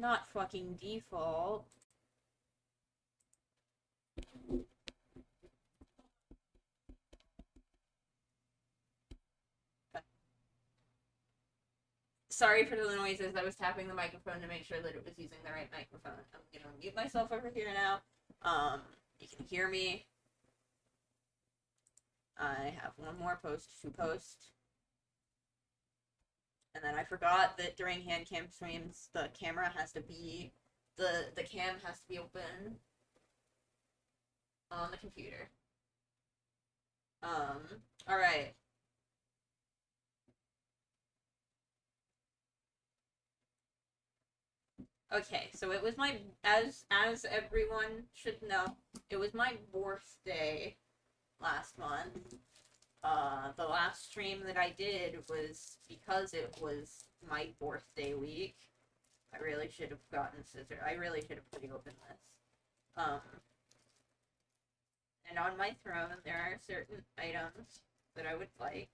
Not fucking default. Sorry for the noises. I was tapping the microphone to make sure that it was using the right microphone. I'm gonna mute myself over here now. You can hear me. I have one more post to post. And then I forgot that during hand cam streams, the camera has to be, the cam has to be open on the computer. Alright. Okay, so it was my, as everyone should know, it was my birthday last month. The last stream that I did was because it was my birthday week. I really should have gotten scissors. I really should have pre-opened this. And on my throne there are certain items that I would like.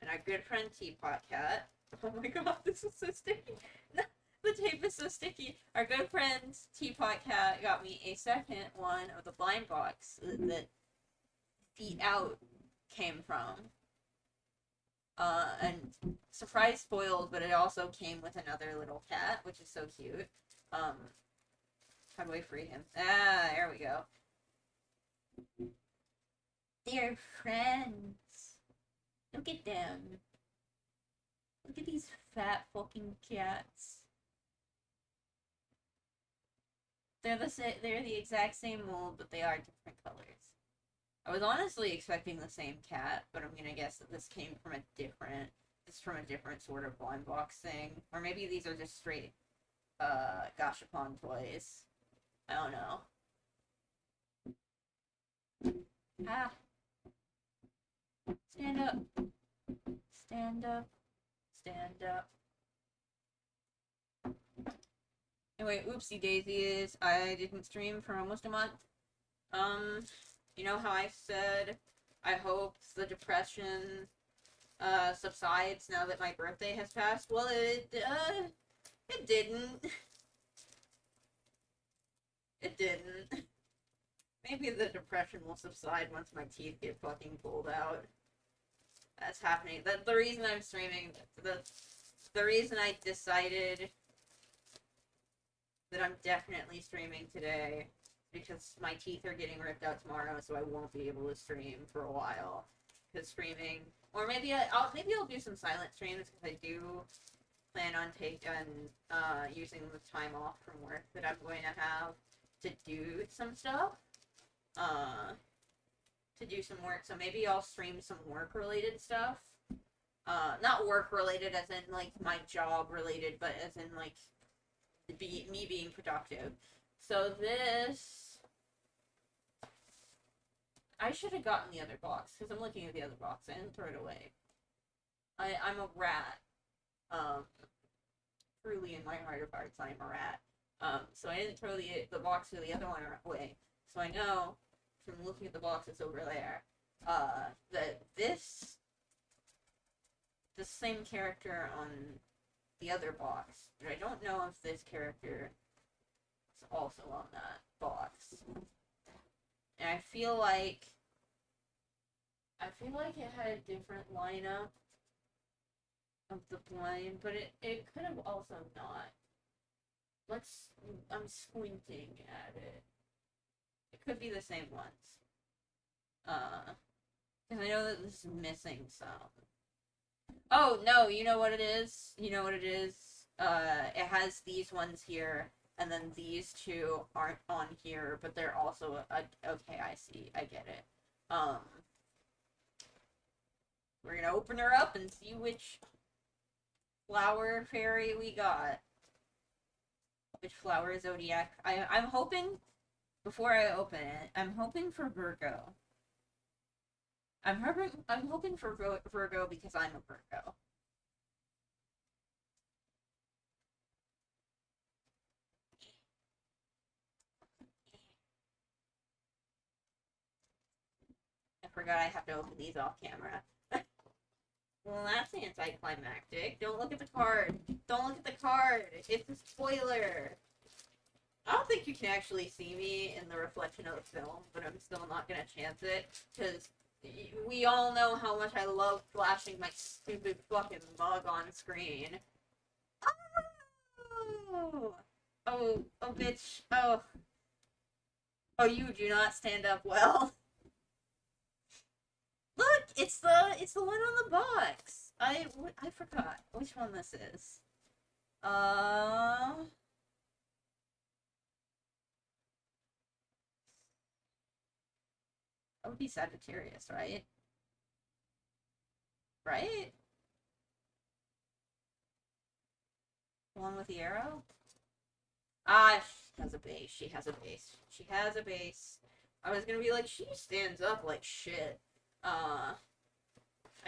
And our good friend Teapot Cat. Oh my god, this is so sticky. The tape is so sticky. Our good friend Teapot Cat got me a second one of the Blindbox that Feet Out came from. And surprise spoiled, but it also came with another little cat, which is so cute. How do I free him? Ah, there we go. They're friends. Look at them. Look at these fat fucking cats. They're the exact same mold, but they are different colors. I was honestly expecting the same cat, but I'm gonna guess that this came from a different sort of blind box thing. Or maybe these are just straight, Gashapon toys. I don't know. Ah. Stand up. Stand up. Stand up. Anyway, oopsie daisies. I didn't stream for almost a month. You know how I said I hope the depression subsides now that my birthday has passed? Well, it didn't. It didn't. Maybe the depression will subside once my teeth get fucking pulled out. That's happening. That's the reason I'm streaming. The reason I decided that I'm definitely streaming today, because my teeth are getting ripped out tomorrow, so I won't be able to stream for a while. Because streaming, or maybe I'll do some silent streams, because I do plan on using the time off from work that I'm going to have to do some stuff. To do some work, so maybe I'll stream some work-related stuff. Not work-related as in, like, my job-related, but as in, like, me being productive. So this... I should have gotten the other box, because I'm looking at the other box. I didn't throw it away. I'm a rat. Truly, in my heart of hearts, I'm a rat. So I didn't throw the box or the other one away. So I know, from looking at the boxes over there, that the same character on the other box, but I don't know if this character is also on that box. And I feel like it had a different lineup of the blind, but it could have also not. I'm squinting at it. It could be the same ones. Because I know that this is missing some. Oh, no, you know what it is? You know what it is? It has these ones here, and then these two aren't on here, but they're also okay, I see. I get it. We're gonna open her up and see which flower fairy we got. Which flower zodiac. I'm hoping, before I open it, I'm hoping for Virgo. I'm hoping for Virgo because I'm a Virgo. I forgot I have to open these off camera. Well, that's anticlimactic. Don't look at the card. Don't look at the card. It's a spoiler. I don't think you can actually see me in the reflection of the film, but I'm still not gonna chance it, because we all know how much I love flashing my stupid fucking mug on screen. Oh! Oh, bitch. Oh. Oh, you do not stand up well. Look, it's the one on the box. I forgot which one this is. That would be Sagittarius, right? Right? The one with the arrow? Ah, she has a base. She has a base. She has a base. I was gonna be like, she stands up like shit. I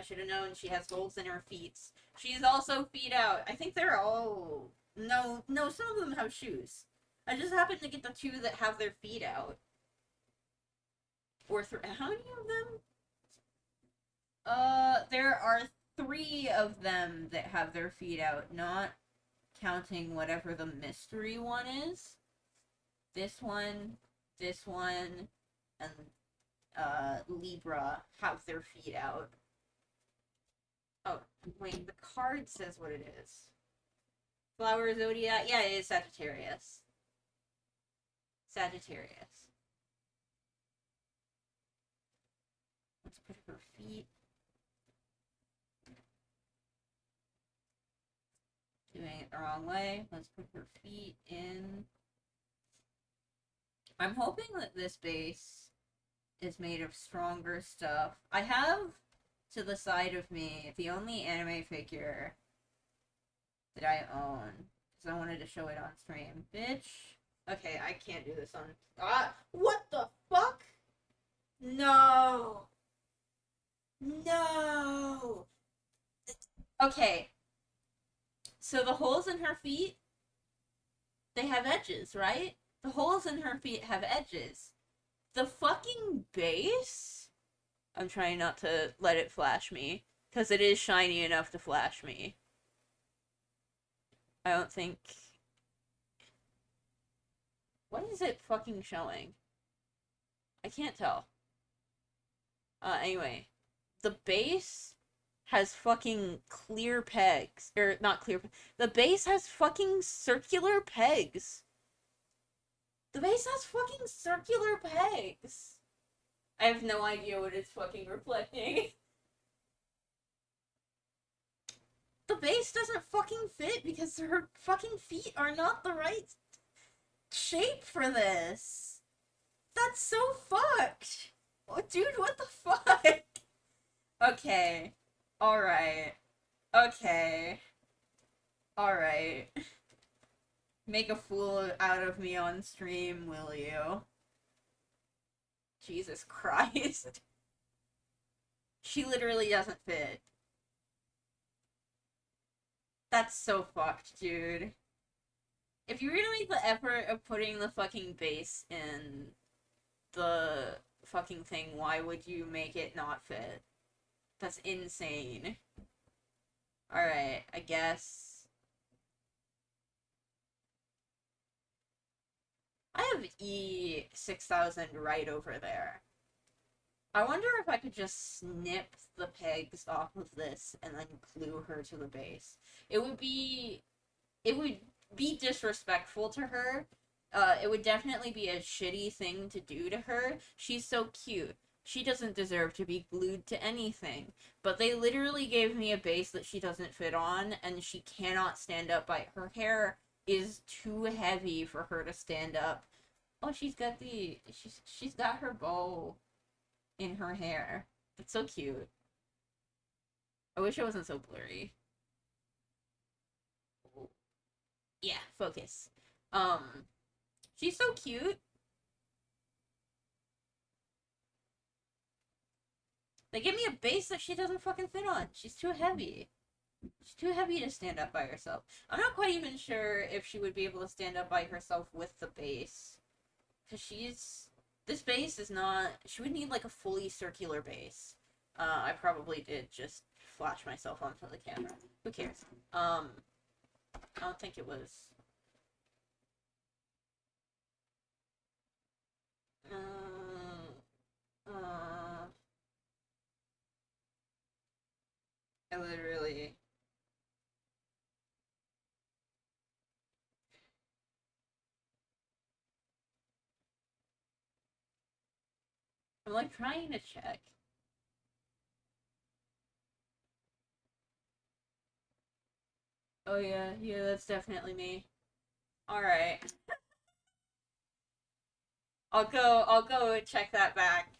should have known she has holes in her feet. She's also feet out. I think they're all... No, some of them have shoes. I just happened to get the two that have their feet out. Or how many of them? There are 3 of them that have their feet out, not counting whatever the mystery one is. This one, and, Libra have their feet out. Oh, wait, the card says what it is. Flower Zodiac? Yeah, it is Sagittarius. Sagittarius. Let's put her feet. Doing it the wrong way. Let's put her feet in. I'm hoping that this base is made of stronger stuff. I have to the side of me the only anime figure that I own, because I wanted to show it on stream. Bitch. Okay, I can't do this on... what the fuck? No! No! Okay. So the holes in her feet, they have edges, right? The holes in her feet have edges. The fucking base? I'm trying not to let it flash me, because it is shiny enough to flash me. I don't think... What is it fucking showing? I can't tell. Anyway. The base has fucking clear pegs. Or, not clear... The base has fucking circular pegs. The base has fucking circular pegs. I have no idea what it's fucking reflecting. The base doesn't fucking fit because her fucking feet are not the right shape for this. That's so fucked. Oh, dude, what the fuck? Okay. Alright. Okay. Alright. Make a fool out of me on stream, will you? Jesus Christ. She literally doesn't fit. That's so fucked, dude. If you were gonna make the effort of putting the fucking base in the fucking thing, why would you make it not fit? That's insane. Alright, I guess. I have E6000 right over there. I wonder if I could just snip the pegs off of this and then glue her to the base. It would be disrespectful to her. It would definitely be a shitty thing to do to her. She's so cute. She doesn't deserve to be glued to anything. But they literally gave me a base that she doesn't fit on, and she cannot stand up by... Her hair is too heavy for her to stand up. Oh, she's got her bow in her hair. It's so cute. I wish it wasn't so blurry. Yeah, focus. She's so cute. They give me a base that she doesn't fucking fit on. She's too heavy. She's too heavy to stand up by herself. I'm not quite even sure if she would be able to stand up by herself with the base. Because this base is not... She would need, like, a fully circular base. I probably did just flash myself onto the camera. Who cares? I don't think it was. Uh, uh, I literally. I'm like trying to check. Oh yeah, yeah, that's definitely me. Alright. I'll go check that back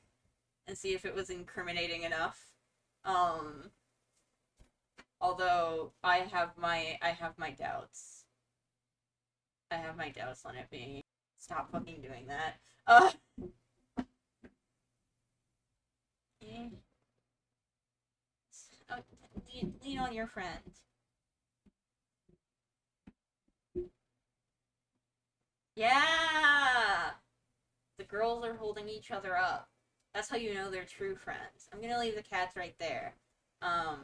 and see if it was incriminating enough. Um although I have my doubts. I have my doubts on it being. Stop fucking doing that. Eh. Oh, lean on your friend. Yeah! The girls are holding each other up. That's how you know they're true friends. I'm gonna leave the cats right there. Um.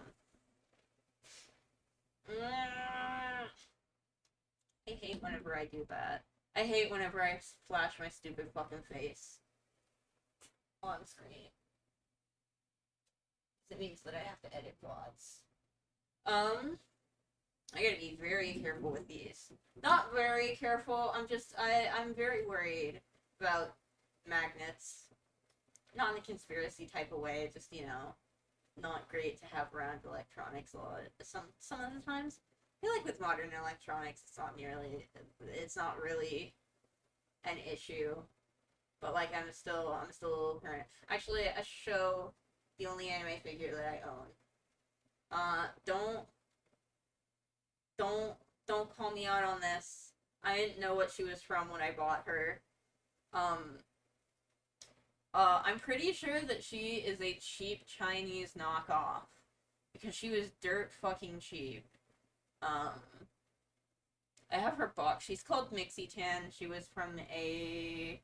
I hate whenever I do that. I hate whenever I flash my stupid fucking face on screen. It means that I have to edit VODs. I gotta be very careful with these. Not very careful. I'm very worried about magnets. Not in a conspiracy type of way. Just not great to have around electronics a lot. Some of the times. I feel like with modern electronics, it's not really an issue. But like I'm still a little current. Actually, a show, the only anime figure that I own. Don't don't don't call me out on this. I didn't know what she was from when I bought her. Um, I'm pretty sure that she is a cheap Chinese knockoff because she was dirt fucking cheap. Um, I have her box. She's called Mixie Tan. She was from a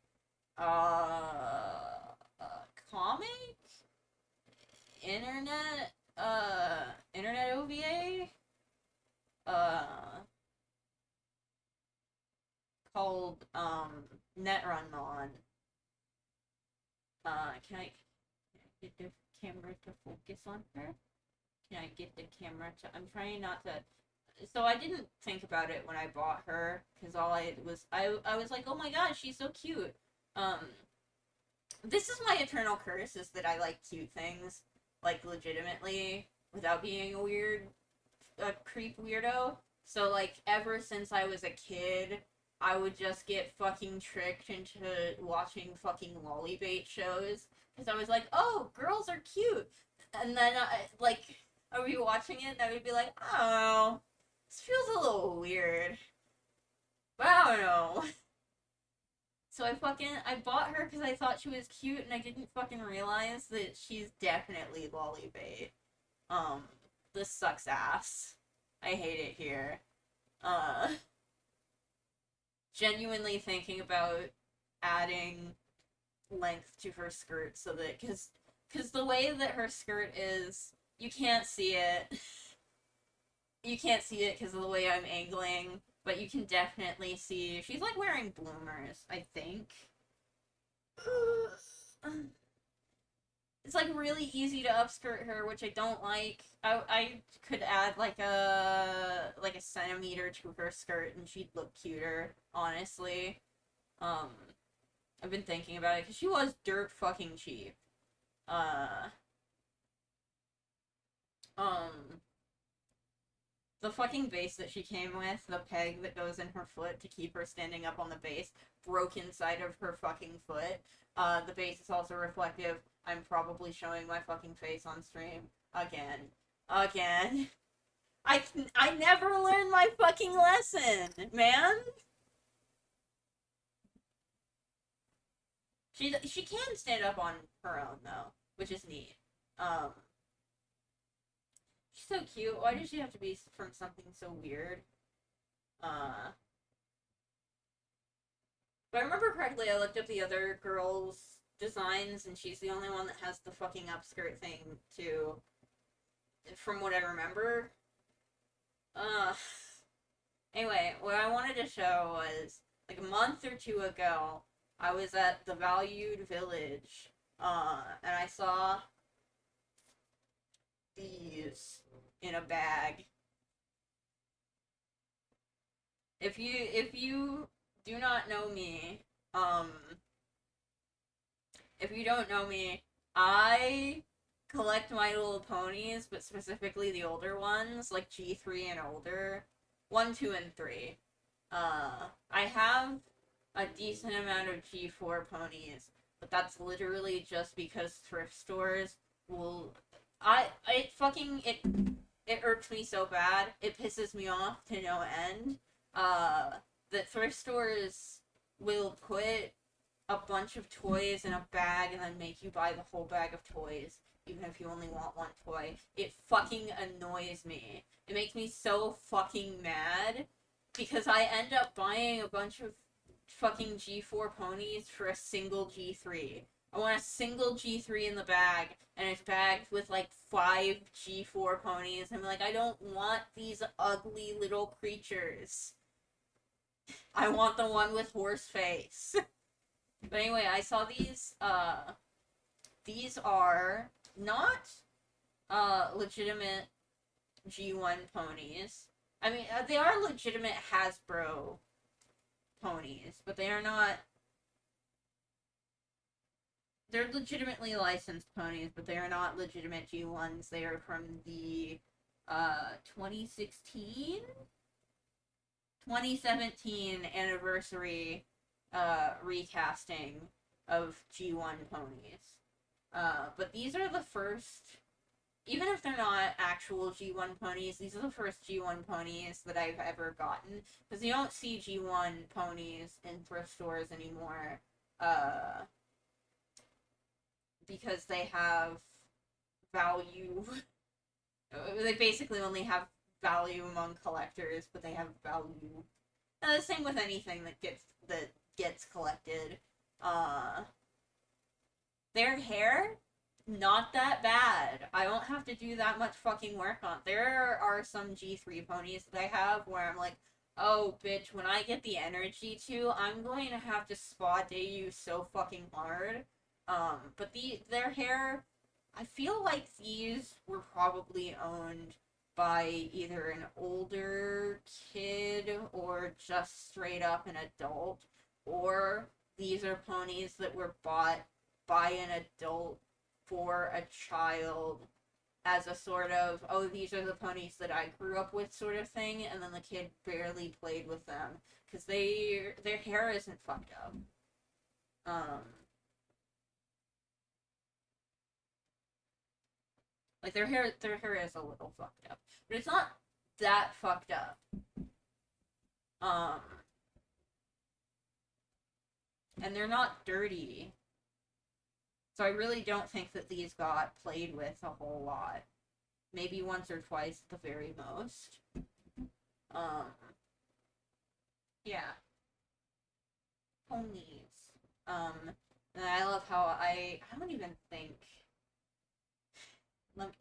comic internet internet OVA uh called Netrun Mon. Can I get the camera to focus on her? Can I get the camera to? I'm trying not to. So I didn't think about it when I bought her because I was like, oh my god, she's so cute. Um, this is my eternal curse is that I like cute things like legitimately without being a creep weirdo. So like ever since I was a kid, I would just get fucking tricked into watching fucking lollybait shows because I was like, oh, girls are cute, and then I would be watching it and I would be like, oh, this feels a little weird, but I don't know. So I bought her because I thought she was cute and I didn't fucking realize that she's definitely lollybait. Um, this sucks ass. I hate it here. Uh, Genuinely thinking about adding length to her skirt so that because the way that her skirt is, you can't see it. You can't see it because of the way I'm angling, but you can definitely see she's like wearing bloomers, I think. It's like really easy to upskirt her, which I don't like. I could add like a centimeter to her skirt and she'd look cuter, honestly. Um, I've been thinking about it because she was dirt fucking cheap. Uh, um, the fucking base that she came with, the peg that goes in her foot to keep her standing up on the base, broke inside of her fucking foot. The base is also reflective. I'm probably showing my fucking face on stream. Again. Again. I never learned my fucking lesson, man! She can stand up on her own, though, which is neat. Um, she's so cute. Why does she have to be from something so weird? Uh, if I remember correctly, I looked up the other girls' designs, and she's the only one that has the fucking upskirt thing, too. From what I remember. Uh, Anyway, what I wanted to show was like a month or two ago, I was at the Valued Village, and I saw these in a bag. If you do not know me, um, if you don't know me, I collect My Little Ponies, but specifically the older ones, like G3 and older. 1, 2, and 3. I have a decent amount of G4 ponies, but that's literally just because thrift stores will. It irks me so bad. It pisses me off to no end. Uh, that thrift stores will put a bunch of toys in a bag and then make you buy the whole bag of toys, even if you only want one toy. It fucking annoys me. It makes me so fucking mad because I end up buying a bunch of fucking G4 ponies for a single G3. I want a single G3 in the bag, and it's bagged with like 5 G4 ponies. I'm like, I don't want these ugly little creatures. I want the one with horse face. But anyway, I saw these. These are not legitimate G1 ponies. I mean, they are legitimate Hasbro ponies, but they are not. They're legitimately licensed ponies, but they are not legitimate G1s. They are from the 2016, 2017 anniversary recasting of G1 ponies. But these are the first, even if they're not actual G1 ponies, these are the first G1 ponies that I've ever gotten. Because you don't see G1 ponies in thrift stores anymore. Because they have value. They basically only have value among collectors, but they have value. The same with anything that gets collected. Their hair, not that bad. I don't have to do that much fucking work on. There are some G3 ponies that I have where I'm like, oh bitch, when I get the energy to, I'm going to have to spa day you so fucking hard. But their hair, I feel like these were probably owned by either an older kid or just straight up an adult, or these are ponies that were bought by an adult for a child as a sort of, oh, these are the ponies that I grew up with sort of thing, and then the kid barely played with them because their hair isn't fucked up. Like their hair is a little fucked up, but it's not that fucked up. Um, and they're not dirty, so I really don't think that these got played with a whole lot. Maybe once or twice at the very most. Um, yeah, ponies. And I love how I don't even think.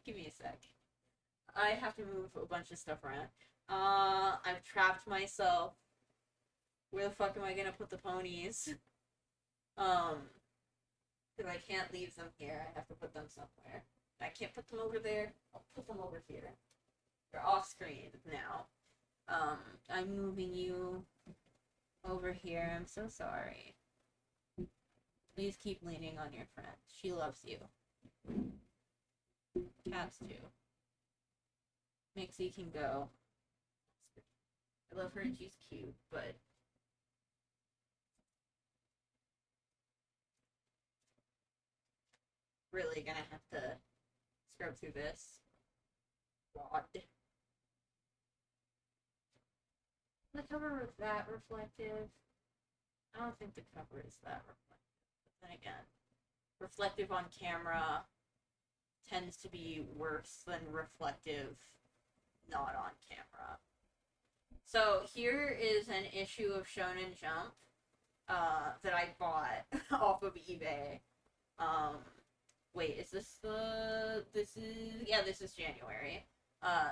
Give me a sec. I have to move a bunch of stuff around. I've trapped myself. Where the fuck am I gonna put the ponies? Because I can't leave them here. I have to put them somewhere. I can't put them over there. I'll put them over here. They're off screen now. I'm moving you over here. I'm so sorry. Please keep leaning on your friend. She loves you. Cats too. Mixie can go. I love her and she's cute, but really gonna have to scrub through this. God. The cover is that reflective? I don't think the cover is that reflective. But then again, reflective on camera tends to be worse than reflective not on camera. So here is an issue of Shonen Jump that I bought off of eBay. Wait, is this the... This is... Yeah, this is January.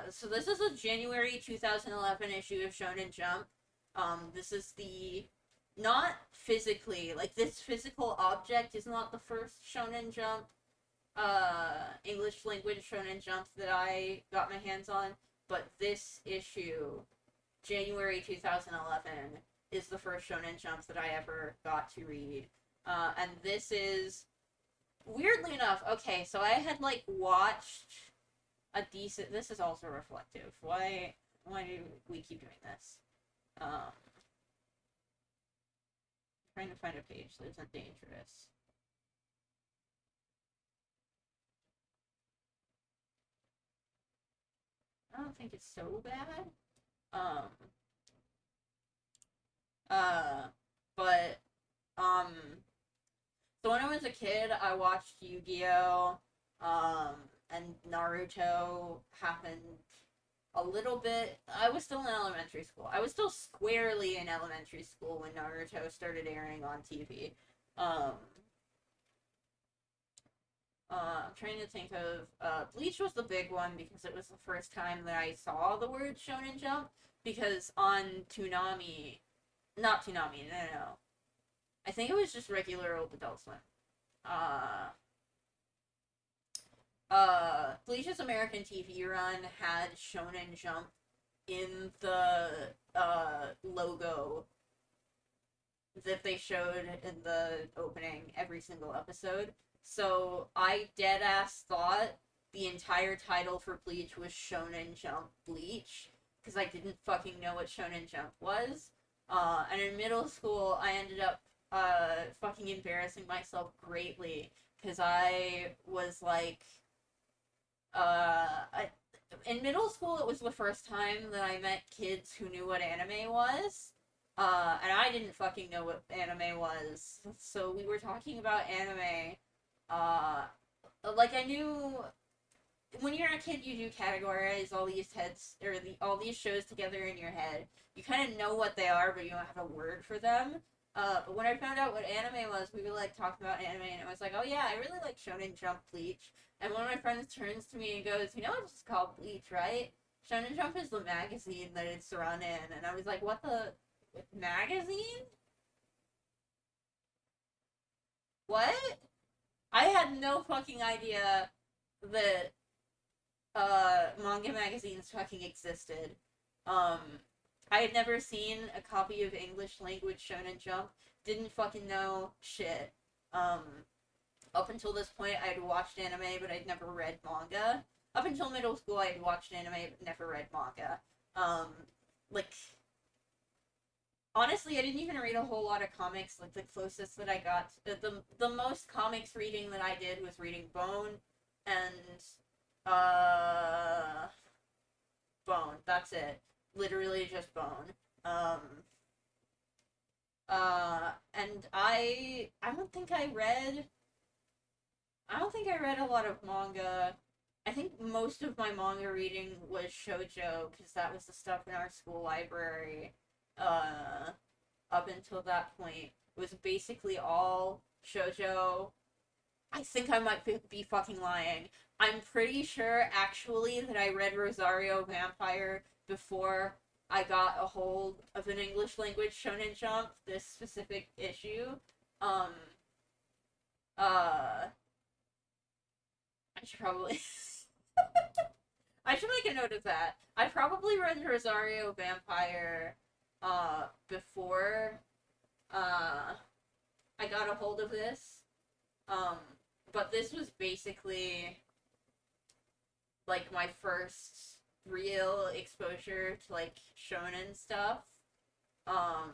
So this is a January 2011 issue of Shonen Jump. This is the not physically like this physical object is not the first Shonen Jump, English language Shonen Jump that I got my hands on, but this issue, January 2011, is the first Shonen Jump that I ever got to read. And this is weirdly enough, okay, so I had like watched a decent. This is also reflective. Why do we keep doing this? Trying to find a page that isn't dangerous. I don't think it's so bad. Um. But so when I was a kid, I watched Yu-Gi-Oh. And Naruto happened a little bit. I was still in elementary school. I was still squarely in elementary school when Naruto started airing on TV. I'm trying to think of Bleach was the big one because it was the first time that I saw the word Shonen Jump. Because on Toonami, not Toonami, no. I think it was just regular old Adult Swim. Bleach's American TV run had Shonen Jump in the logo that they showed in the opening every single episode. So I dead ass thought the entire title for Bleach was Shonen Jump Bleach because I didn't fucking know what Shonen Jump was. And in middle school, I ended up fucking embarrassing myself greatly because I was like, in middle school, it was the first time that I met kids who knew what anime was. And I didn't fucking know what anime was. So we were talking about anime. Like I knew when you're a kid, you do categorize all these all these shows together in your head. You kind of know what they are, but you don't have a word for them. But when I found out what anime was, we were like talking about anime, and it was like, oh yeah, I really like Shonen Jump Bleach. And one of my friends turns to me and goes, you know it's called Bleach, right? Shonen Jump is the magazine that it's run in. And I was like, what the magazine? What? I had no fucking idea that manga magazines fucking existed. Um, I had never seen a copy of English language Shonen Jump. Didn't fucking know shit. Up until this point, I had watched anime, but I'd never read manga. Up until middle school, I had watched anime, but never read manga. Like, honestly, I didn't even read a whole lot of comics. Like, the closest that I got, the most comics reading that I did was reading Bone, and, Bone. That's it. Literally just Bone. And I don't think I read a lot of manga. I think most of my manga reading was shoujo because that was the stuff in our school library. Up until that point, it was basically all shoujo. I think I might be fucking lying. I'm pretty sure actually that I read Rosario Vampire before I got a hold of an English language Shonen Jump, this specific issue. Um, uh, I should probably. I should make a note of that. I probably read Rosario Vampire, before, I got a hold of this. Um, but this was basically, like, my first real exposure to, like, shonen stuff. Um,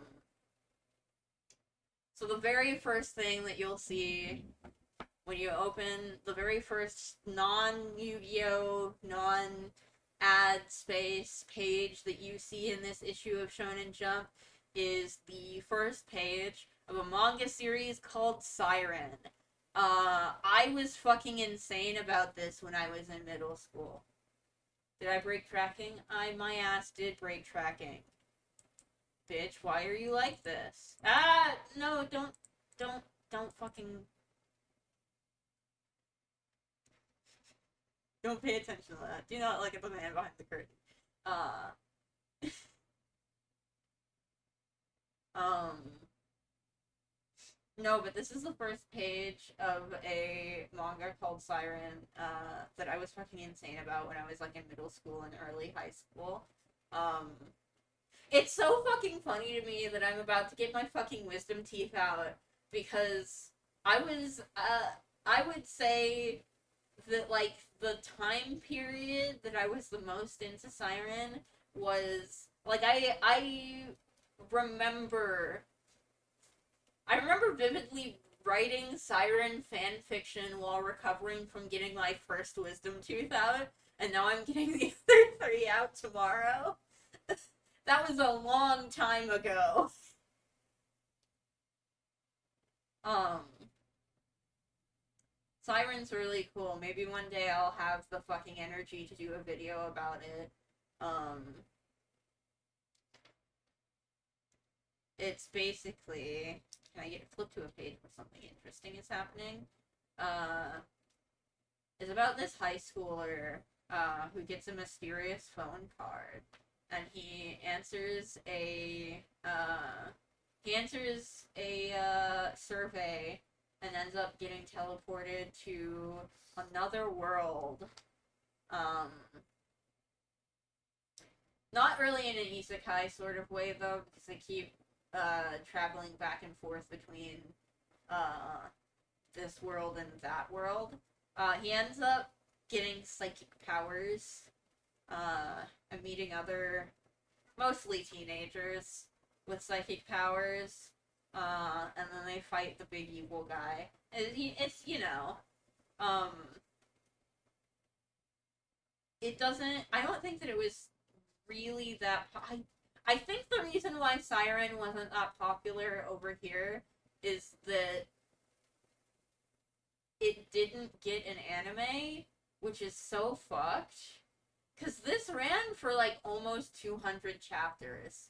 so the very first thing that you'll see when you open the very first non-Yu-Gi-Oh, non-ad space page that you see in this issue of Shonen Jump is the first page of a manga series called Siren. I was fucking insane about this when I was in middle school. Did I break tracking? My ass did break tracking. Bitch, why are you like this? No, don't fucking... Don't pay attention to that. Do not look at the man behind the curtain. Uh, um, no, but this is the first page of a manga called Siren, that I was fucking insane about when I was like in middle school and early high school. Um, it's so fucking funny to me that I'm about to get my fucking wisdom teeth out because I was, I would say that like the time period that I was the most into Siren was like remember I remember vividly writing Siren fan fiction while recovering from getting my first wisdom tooth out, and now I'm getting the other three out tomorrow. That was a long time ago. Um, Siren's really cool. Maybe one day I'll have the fucking energy to do a video about it. Um, it's basically. Can I get flip to a page where something interesting is happening? It's about this high schooler who gets a mysterious phone card, and he answers a survey and ends up getting teleported to another world. Not really in an isekai sort of way though, because they keep traveling back and forth between uh, this world and that world. He ends up getting psychic powers and meeting other, mostly teenagers with psychic powers. And then they fight the big evil guy. It's it doesn't. I don't think that it was really that. I think the reason why Siren wasn't that popular over here is that it didn't get an anime, which is so fucked. Because this ran for like almost 200 chapters.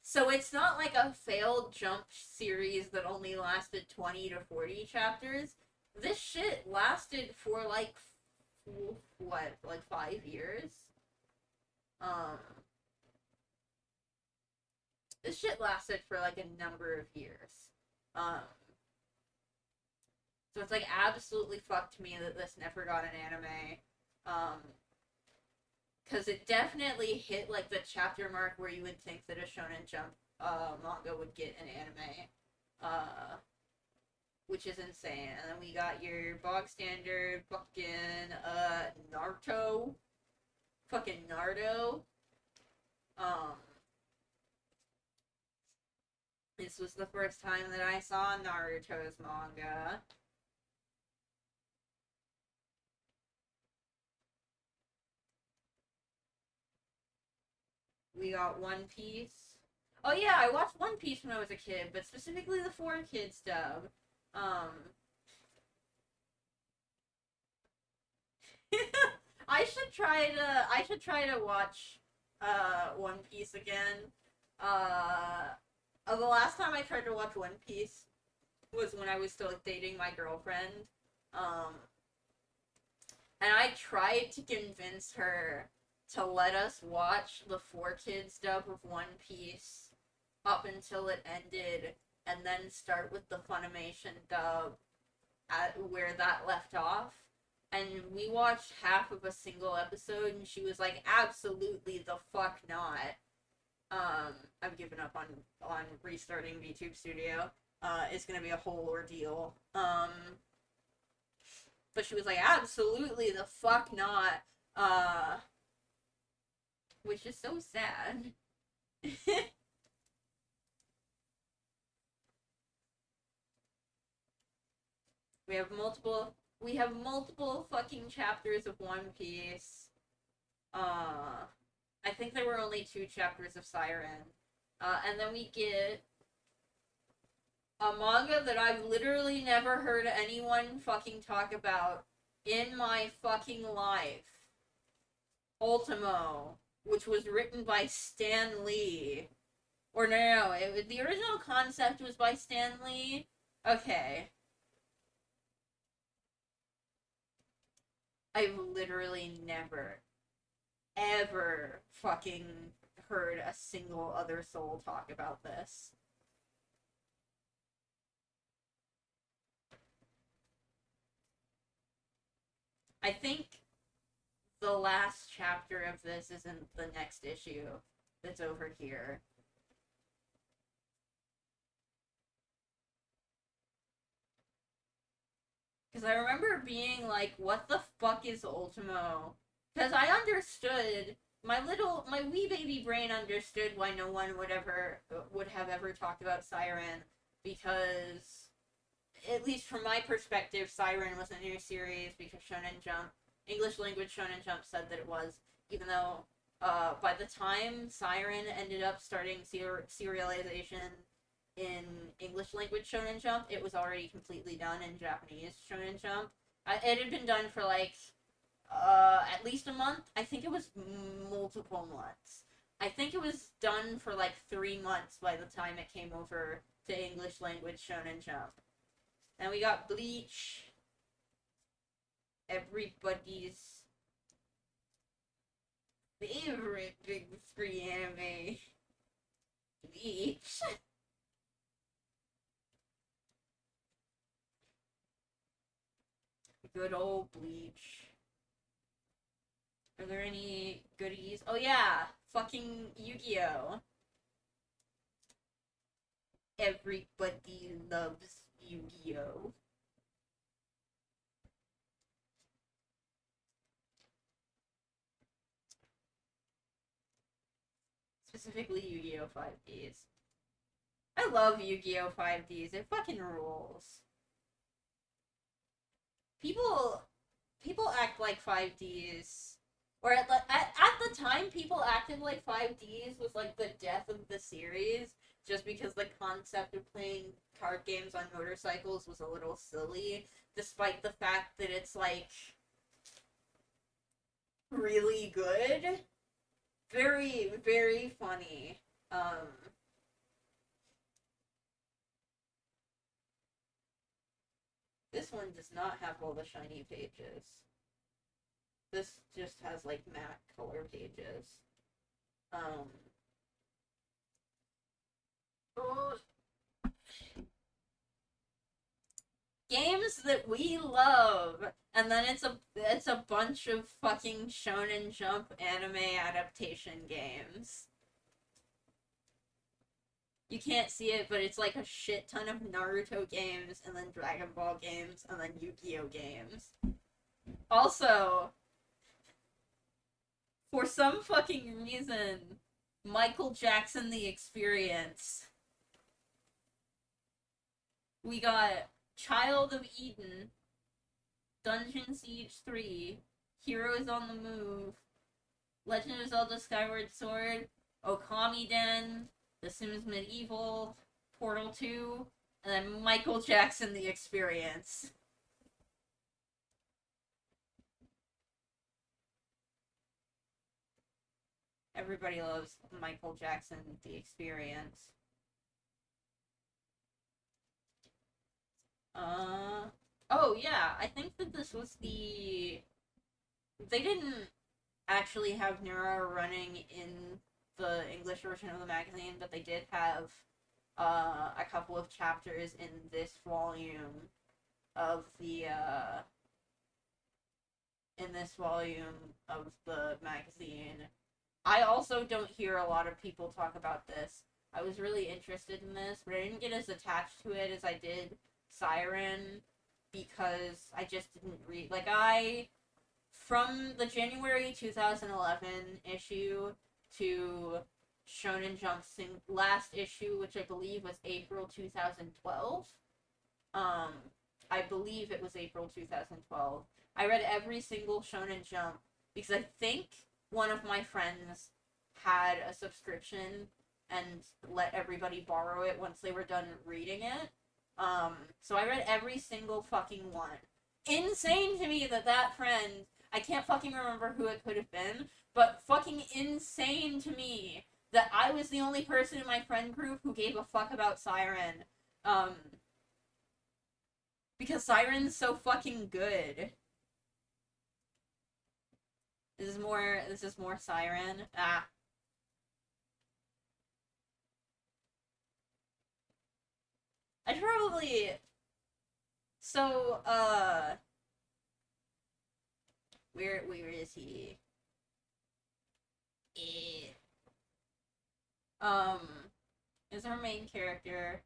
So it's not like a failed Jump series that only lasted 20 to 40 chapters. This shit lasted for like, what, like 5 years? This shit lasted for like a number of years. So it's like absolutely fucked me that this never got an anime. Because it definitely hit like the chapter mark where you would think that a Shonen Jump manga would get an anime. Which is insane. And then we got your bog standard fucking Naruto. Fucking Naruto. This was the first time that I saw Naruto's manga. We got One Piece. Oh yeah, I watched One Piece when I was a kid, but specifically the 4Kids dub. I should try to watch One Piece again. The last time I tried to watch One Piece was when I was still dating my girlfriend. And I tried to convince her to let us watch the 4Kids dub of One Piece up until it ended, and then start with the Funimation dub at where that left off. And we watched half of a single episode, and she was like, "Absolutely the fuck not." I've given up on restarting VTube Studio. It's gonna be a whole ordeal. But she was like, "Absolutely the fuck not." Which is so sad. We have multiple fucking chapters of One Piece. I think there were only 2 chapters of Siren. And then we get a manga that I've literally never heard anyone fucking talk about in my fucking life. Ultimo, which was written by Stan Lee. Or no, the original concept was by Stan Lee. Okay. I've literally never, ever fucking heard a single other soul talk about this. I think the last chapter of this isn't the next issue that's over here. Because I remember being like, what the fuck is Ultimo? Because I understood, my wee baby brain understood why no one would have ever talked about Siren, because, at least from my perspective, Siren was a new series because Shonen Jump, English language Shonen Jump said that it was, even though by the time Siren ended up starting serialization in English language Shonen Jump, it was already completely done in Japanese Shonen Jump. It had been done for like at least a month. I think it was multiple months. I think it was done for like 3 months by the time it came over to English language Shonen Jump. Then we got Bleach. Everybody's favorite big three anime. Bleach. Good old Bleach. Are there any goodies? Oh yeah, fucking Yu-Gi-Oh! Everybody loves Yu-Gi-Oh! Specifically Yu-Gi-Oh! 5Ds. I love Yu-Gi-Oh! 5Ds. It fucking rules. People act like 5Ds, or at the time people acted like 5Ds was like the death of the series, just because the concept of playing card games on motorcycles was a little silly, despite the fact that it's like really good, very very funny. This one does not have all the shiny pages. This just has like matte color pages. Oh. Games that we love, and then it's a bunch of fucking Shonen Jump anime adaptation games. You can't see it, but it's like a shit ton of Naruto games, and then Dragon Ball games, and then Yu-Gi-Oh games. Also, for some fucking reason, Michael Jackson The Experience. We got Child of Eden, Dungeon Siege 3, Heroes on the Move, Legend of Zelda Skyward Sword, Okami Den, The Sims Medieval, Portal 2, and then Michael Jackson The Experience. Everybody loves Michael Jackson The Experience. Oh yeah, I think that this was the... They didn't actually have Nura running in the English version of the magazine, but they did have a couple of chapters in this volume of the magazine. I also don't hear a lot of people talk about this. I was really interested in this, but I didn't get as attached to it as I did Siren, because I just didn't read. Like, from the January 2011 issue to Shonen Jump's last issue, which I believe was April 2012. I believe it was April 2012. I read every single Shonen Jump because I think one of my friends had a subscription and let everybody borrow it once they were done reading it. So I read every single fucking one. Insane to me that friend, I can't fucking remember who it could have been, but fucking insane to me that I was the only person in my friend group who gave a fuck about Siren. Because Siren's so fucking good. This is more Siren. Ah. I probably so where is he? Eh. Um is our main character.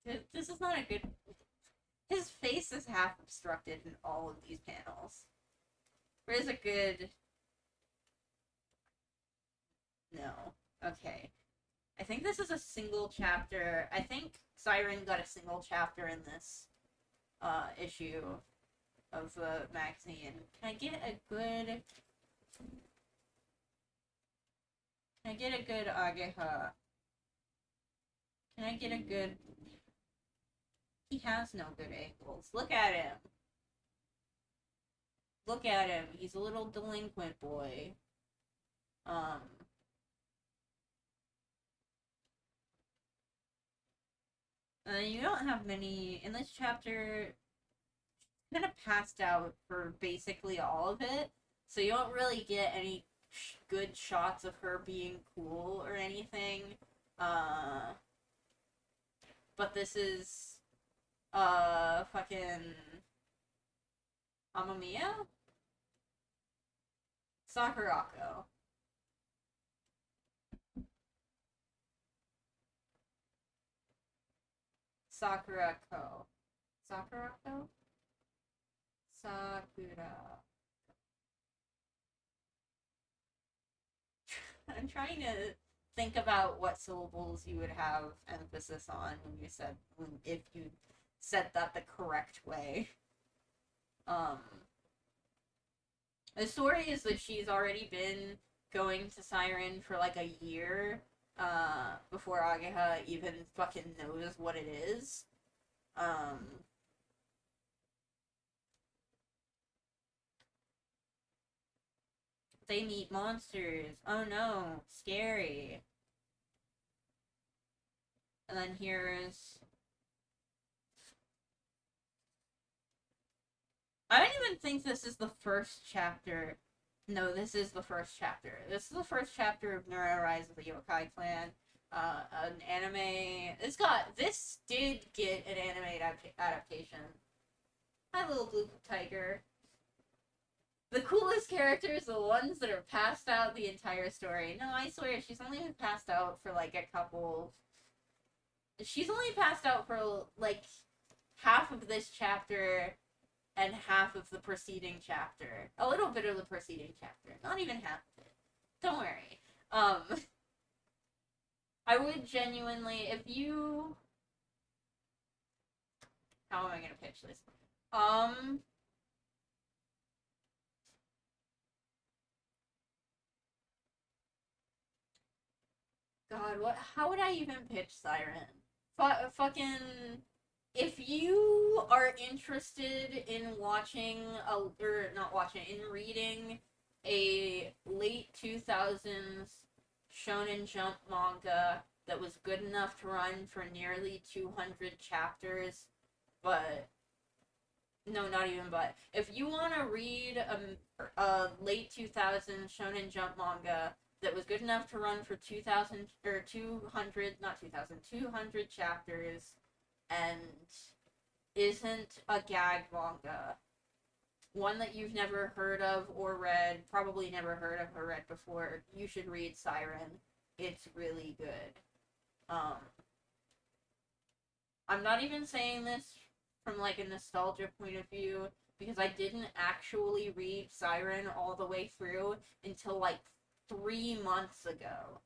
This is not a good. His face is half obstructed in all of these panels. Where is a good. No. Okay. I think this is a single chapter. I think Siren got a single chapter in this issue of the magazine. Can I get a good. Can I get a good Ageha? Can I get a good. He has no good angles. Look at him. Look at him. He's a little delinquent boy. Um. You don't have many in this chapter. Kind of passed out for basically all of it, so you don't really get any good shots of her being cool or anything. Uh, but this is fucking Amamiya Sakurako. Sakurako. Sakurako? Sakura. I'm trying to think about what syllables you would have emphasis on if you said that the correct way. Um, the story is that she's already been going to Siren for like a year, before Ageha even fucking knows what it is. They meet monsters. Oh no, scary. And then here's. I don't even think this is the first chapter. No, this is the first chapter. This is the first chapter of Nura Rise of the Yokai Clan. An anime. This did get an anime adaptation. Hi, little blue tiger. The coolest characters, the ones that are passed out the entire story. No, I swear, she's only been passed out for like a couple. She's only passed out for like half of this chapter and half of the preceding chapter. A little bit of the preceding chapter. Not even half of it. Don't worry. I would genuinely, if you. How am I gonna pitch this? God, what? How would I even pitch Siren? Fucking. If you are interested in or not watching, in reading a late 2000s Shonen Jump manga that was good enough to run for nearly 200 chapters, but no, not even but. If you want to read a late 2000s Shonen Jump manga that was good enough to run for 2000 or 200, not 2000, 200 chapters and isn't a gag manga, one that you've never heard of or read, probably never heard of or read before, you should read Siren. It's really good. I'm not even saying this from like a nostalgia point of view because I didn't actually read Siren all the way through until like 3 months ago.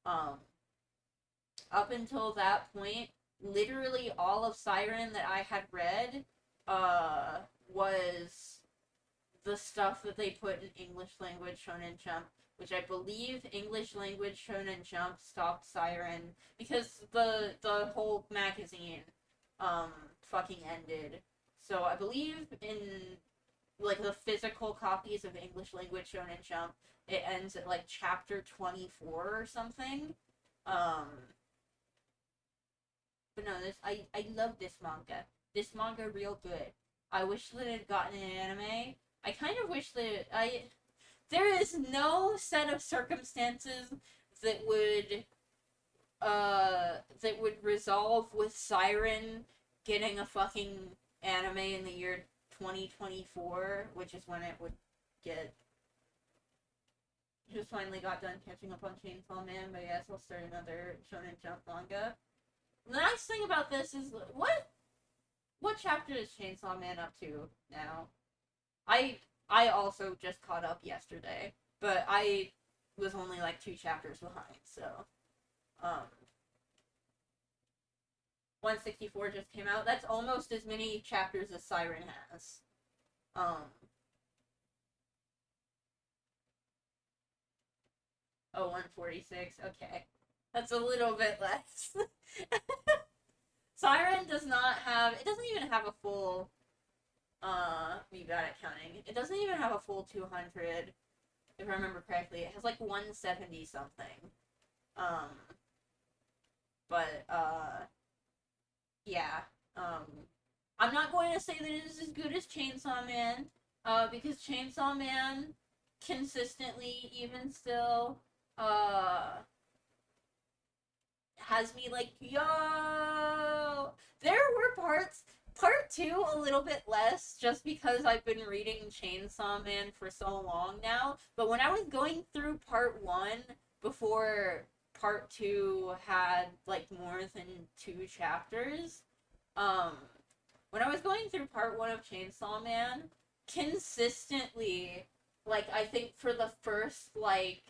Up until that point, literally all of Siren that I had read was the stuff that they put in English language Shonen Jump, which I believe English language Shonen Jump stopped Siren because the whole magazine fucking ended. So I believe in like the physical copies of English language Shonen Jump, it ends at like chapter 24 or something. But no, I love this manga. This manga real good. I wish that it had gotten an anime. I kind of wish that there is no set of circumstances that would resolve with Siren getting a fucking anime in the year 2024, which is when it would get. Just finally got done catching up on Chainsaw Man, but yes, I'll start another Shonen Jump manga. The nice thing about this is what chapter is Chainsaw Man up to now? I also just caught up yesterday, but I was only like 2 chapters behind, so 164 just came out. That's almost as many chapters as Siren has. Oh, 146. Okay. That's a little bit less. Siren does not have. It doesn't even have a full. Me bad at counting. It doesn't even have a full 200, if I remember correctly. It has like 170 something. But, yeah. I'm not going to say that it is as good as Chainsaw Man, because Chainsaw Man consistently, even still, has me like, yo! There were parts, part 2 a little bit less, just because I've been reading Chainsaw Man for so long now, but when I was going through part 1, before part 2 had, like, more than 2 chapters, when I was going through part 1 of Chainsaw Man, consistently, like, I think for the first, like,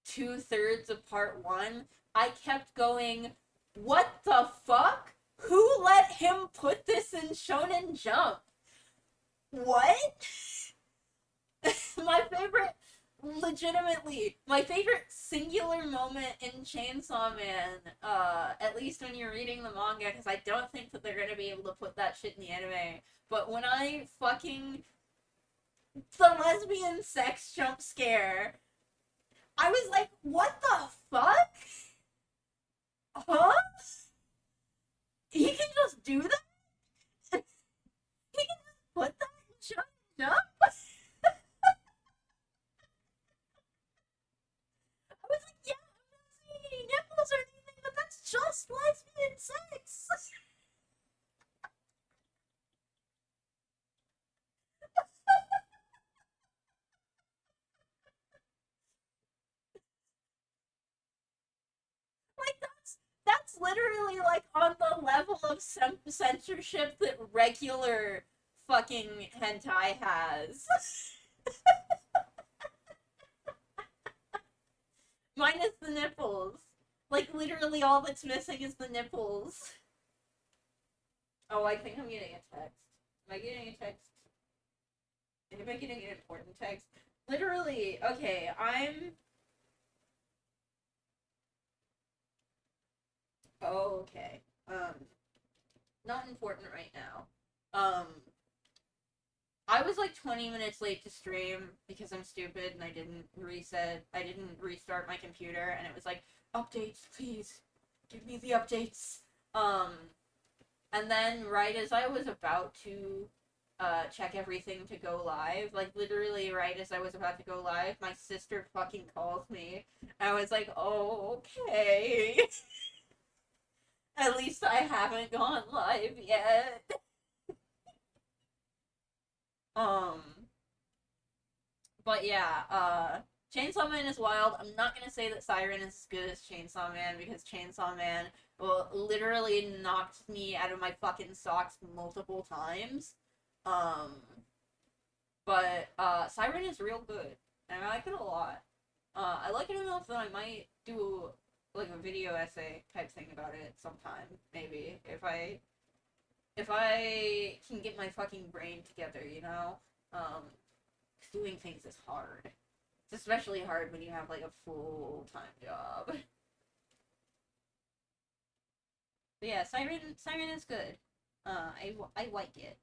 2/3 of part 1, I kept going, what the fuck? Who let him put this in Shonen Jump? What? Legitimately, my favorite singular moment in Chainsaw Man, at least when you're reading the manga, because I don't think that they're gonna be able to put that shit in the anime, but when I fucking, the lesbian sex jump scare, I was like, what the fuck? Huh? He can just do that? He can just put that in Shonen Jump? I was like, yeah, I'm not seeing any nipples or anything, but that's just lesbian sex. Like, that's literally like on the level of censorship that regular fucking hentai has. Minus the nipples. Like, literally all that's missing is the nipples. Oh, I think I'm getting a text. Am I getting a text? Am I getting an important text? Literally, okay, I'm... Oh, okay. Not important right now. I was like 20 minutes late to stream because I'm stupid and I didn't restart my computer, and it was like, updates, please. Give me the updates. And then right as I was about to check everything to go live, like literally right as I was about to go live, my sister fucking calls me. I was like, oh, okay. At least I haven't gone live yet. Um, but yeah, Chainsaw Man is wild. I'm not gonna say that Siren is as good as Chainsaw Man, because Chainsaw Man literally knocked me out of my fucking socks multiple times. Um, but Siren is real good, and I like it a lot. I like it enough that I might do like a video essay type thing about it sometime, maybe, if I can get my fucking brain together, you know? 'Cause doing things is hard. It's especially hard when you have like a full-time job. But yeah, Siren is good. I like it.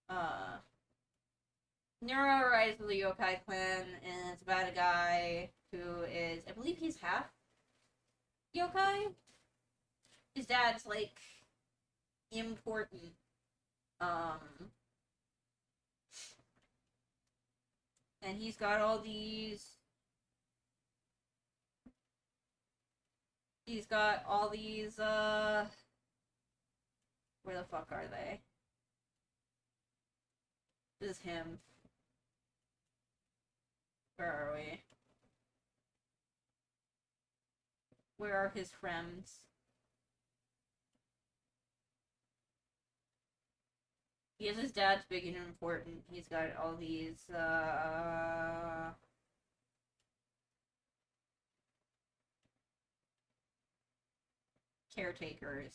Uh, Nero Rise of the Yokai Clan, and it's about a guy who is, I believe he's half yokai. His dad's like important. Um, And he's got all these. He's got all these, where the fuck are they? This is him. Where are we? Where are his friends? He has his dad's big and important. He's got all these, caretakers.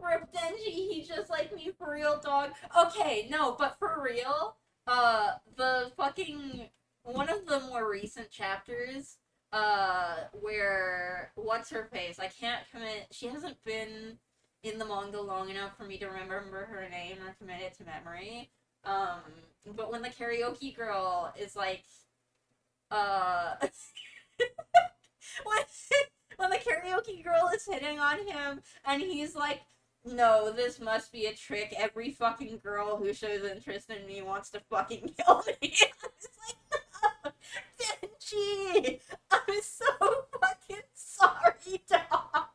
Rip Denji, he's just like me for real, dog. Okay, no, but for real, the fucking one of the more recent chapters, where what's her face? I can't commit. She hasn't been in the manga long enough for me to remember her name or commit it to memory. Um, but when the karaoke girl is like, uh, when when the karaoke girl is hitting on him and he's like, no, this must be a trick. Every fucking girl who shows interest in me wants to fucking kill me. It's like, no, Denji, I'm so fucking sorry, dog.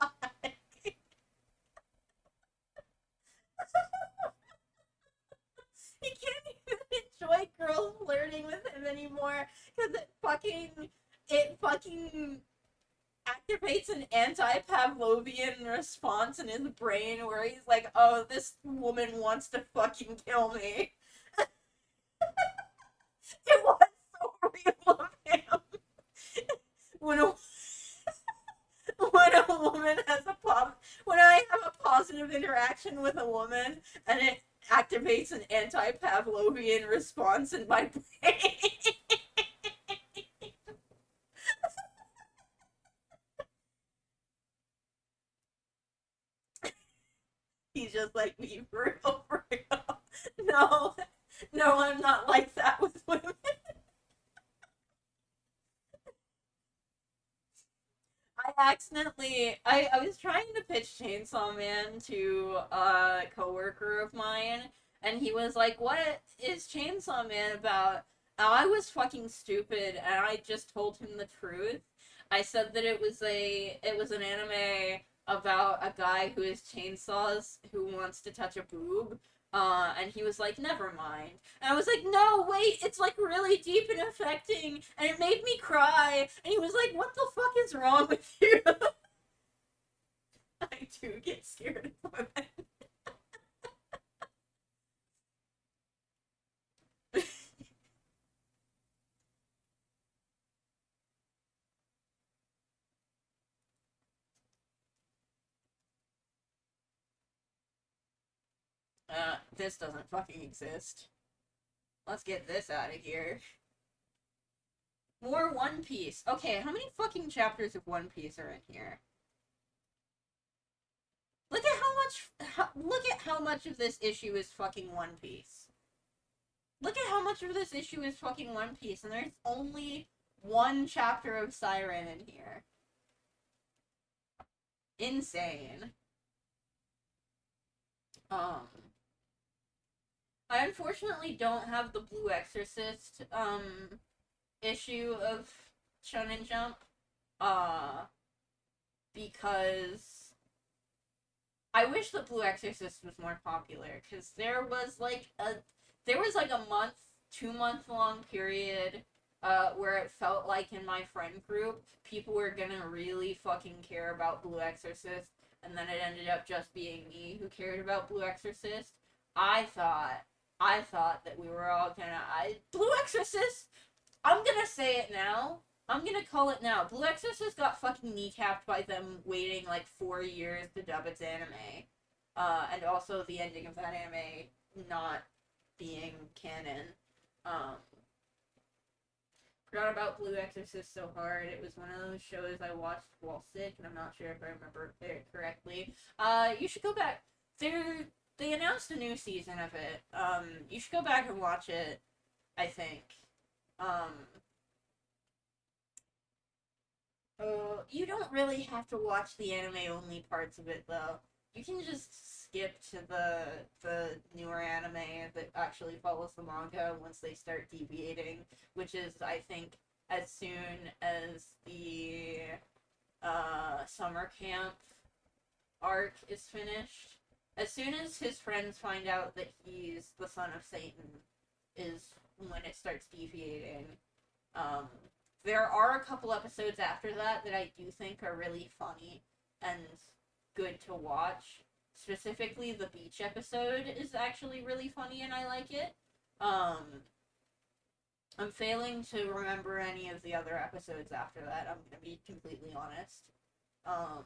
He can't even enjoy girls flirting with him anymore because it fucking activates an anti-Pavlovian response in his brain where he's like, oh, this woman wants to fucking kill me. It was so real of him. When a, when a woman has when I have a positive interaction with a woman and it activates an anti-Pavlovian response in my brain. He's just like me for real, for real. No, no, I'm not like that with women. I was trying to pitch Chainsaw Man to a coworker of mine, and he was like, "What is Chainsaw Man about?" I was fucking stupid, and I just told him the truth. I said that it was an anime about a guy who has chainsaws who wants to touch a boob. And he was like, never mind. And I was like, no, wait, it's like really deep and affecting, and it made me cry. And he was like, what the fuck is wrong with you? I do get scared of women. This doesn't fucking exist. Let's get this out of here. More One Piece. Okay, how many fucking chapters of One Piece are in here? Look at how much of this issue is fucking One Piece. Look at how much of this issue is fucking One Piece, and there's only one chapter of Siren in here. Insane. Um, I unfortunately don't have the Blue Exorcist issue of Shonen Jump, uh, because I wish the Blue Exorcist was more popular, because there was like a month, 2 month long period where it felt like in my friend group people were gonna really fucking care about Blue Exorcist, and then it ended up just being me who cared about Blue Exorcist. I thought I thought that we were all Blue Exorcist. I'm gonna say it now. I'm gonna call it now. Blue Exorcist got fucking kneecapped by them waiting like 4 years to dub its anime, and also the ending of that anime not being canon. Um, Forgot about Blue Exorcist so hard. It was one of those shows I watched while sick, and I'm not sure if I remember it correctly. You should go back. They announced a new season of it. You should go back and watch it. I think. Um, you don't really have to watch the anime only parts of it though. you can just skip to the newer anime that actually follows the manga once they start deviating, which is, I think, as soon as the summer camp arc is finished. As soon as his friends find out that he's the son of Satan, is when it starts deviating. Um, there are a couple episodes after that that I do think are really funny and good to watch. Specifically, the beach episode is actually really funny and I like it. I'm failing to remember any of the other episodes after that, I'm gonna be completely honest. Um,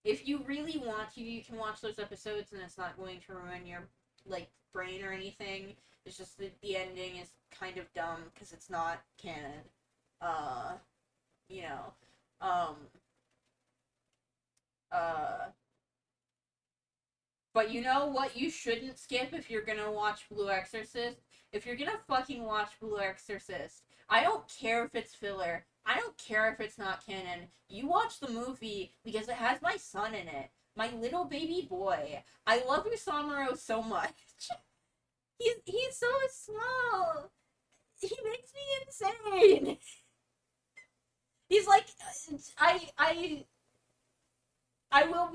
if you really want to, you can watch those episodes and it's not going to ruin your, like, brain or anything. It's just that the ending is kind of dumb because it's not canon. Uh, you know. Um, uh, but you know what you shouldn't skip if you're gonna watch Blue Exorcist? If you're gonna fucking watch Blue Exorcist, I don't care if it's filler. I don't care if it's not canon. You watch the movie because it has my son in it. My little baby boy. I love Usamuro so much. He's so small. He makes me insane. He's like I will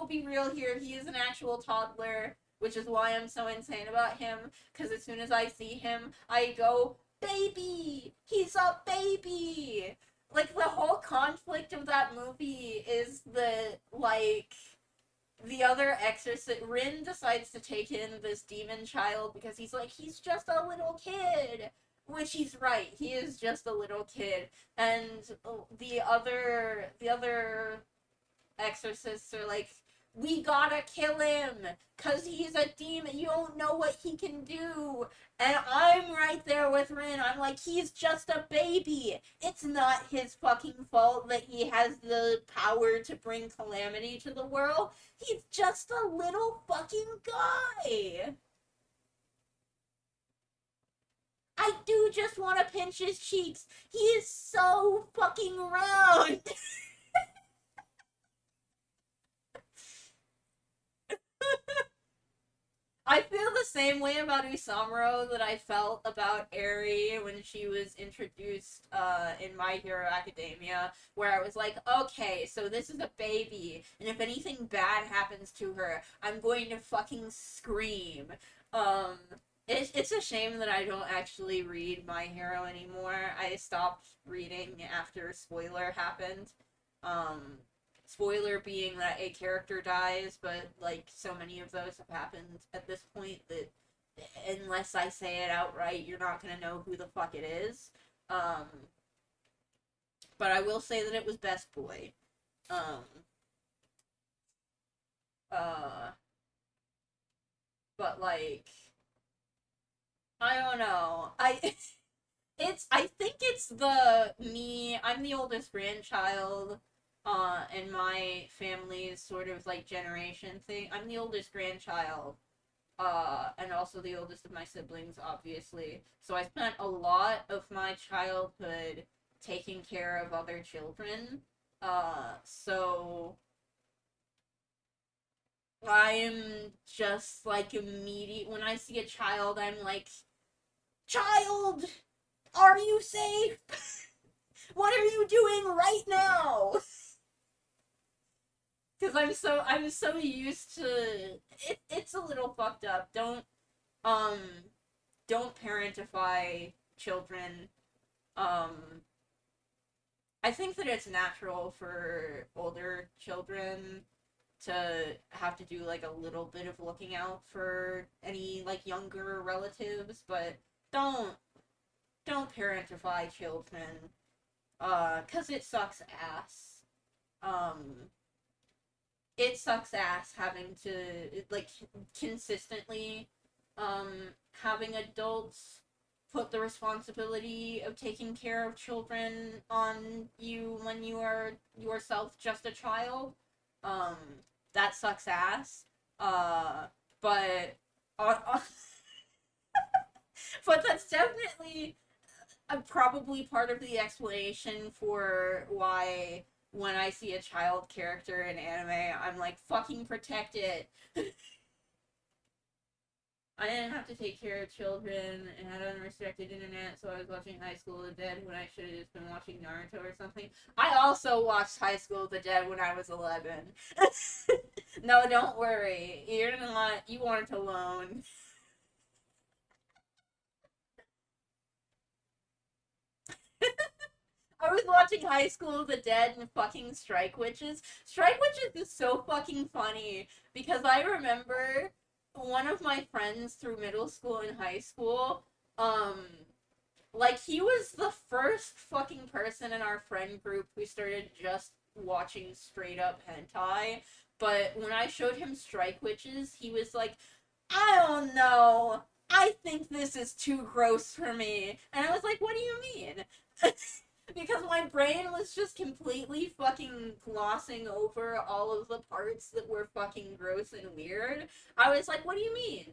be real here. He is an actual toddler, which is why I'm so insane about him. Because as soon as I see him, I go, baby! He's a baby! Like, the whole conflict of that movie is the other exorcist, Rin decides to take in this demon child because he's like, he's just a little kid. Which he's right, he is just a little kid. And the other exorcists are like, we gotta kill him because he's a demon. You don't know what he can do. And I'm right there with Rin. I'm like, he's just a baby. It's not his fucking fault that he has the power to bring calamity to the world. He's just a little fucking guy. I do just want to pinch his cheeks. He is so fucking round. I feel the same way about Usamuro that I felt about Eri when she was introduced in My Hero Academia, where I was like, okay, so this is a baby, and if anything bad happens to her, I'm going to fucking scream. Um, it's a shame that I don't actually read My Hero anymore. I stopped reading after Spoiler happened. Um, Spoiler being that a character dies, but like so many of those have happened at this point that unless I say it outright, you're not gonna know who the fuck it is. Um, but I will say that it was Best Boy. Um, uh, but like I don't know. I think it's the me. I'm the oldest grandchild. In my family's sort of like generation thing. I'm the oldest grandchild. And also the oldest of my siblings, obviously. So I spent a lot of my childhood taking care of other children. So I'm just like immediate when I see a child, I'm like, child, are you safe? What are you doing right now? Because I'm so used to it. It's a little fucked up. Um don't parentify children. Um, I think that it's natural for older children to have to do like a little bit of looking out for any like younger relatives, but don't don't parentify children. 'Cause it sucks ass. Um, it sucks ass having to like consistently having adults put the responsibility of taking care of children on you when you are yourself just a child. Um, that sucks ass. Uh, but uh, but that's definitely probably part of the explanation for why when I see a child character in anime, I'm like, fucking protect it. I didn't have to take care of children and had unrestricted internet, so I was watching High School of the Dead when I should have just been watching Naruto or something. I also watched High School of the Dead when I was 11. No, don't worry. You're not. You weren't alone. I was watching High School of the Dead and fucking Strike Witches. Strike Witches is so fucking funny because I remember one of my friends through middle school and high school, um, like he was the first fucking person in our friend group who started just watching straight up hentai. But when I showed him Strike Witches, he was like, I don't know. I think this is too gross for me. And I was like, what do you mean? Because my brain was just completely fucking glossing over all of the parts that were fucking gross and weird. I was like, what do you mean?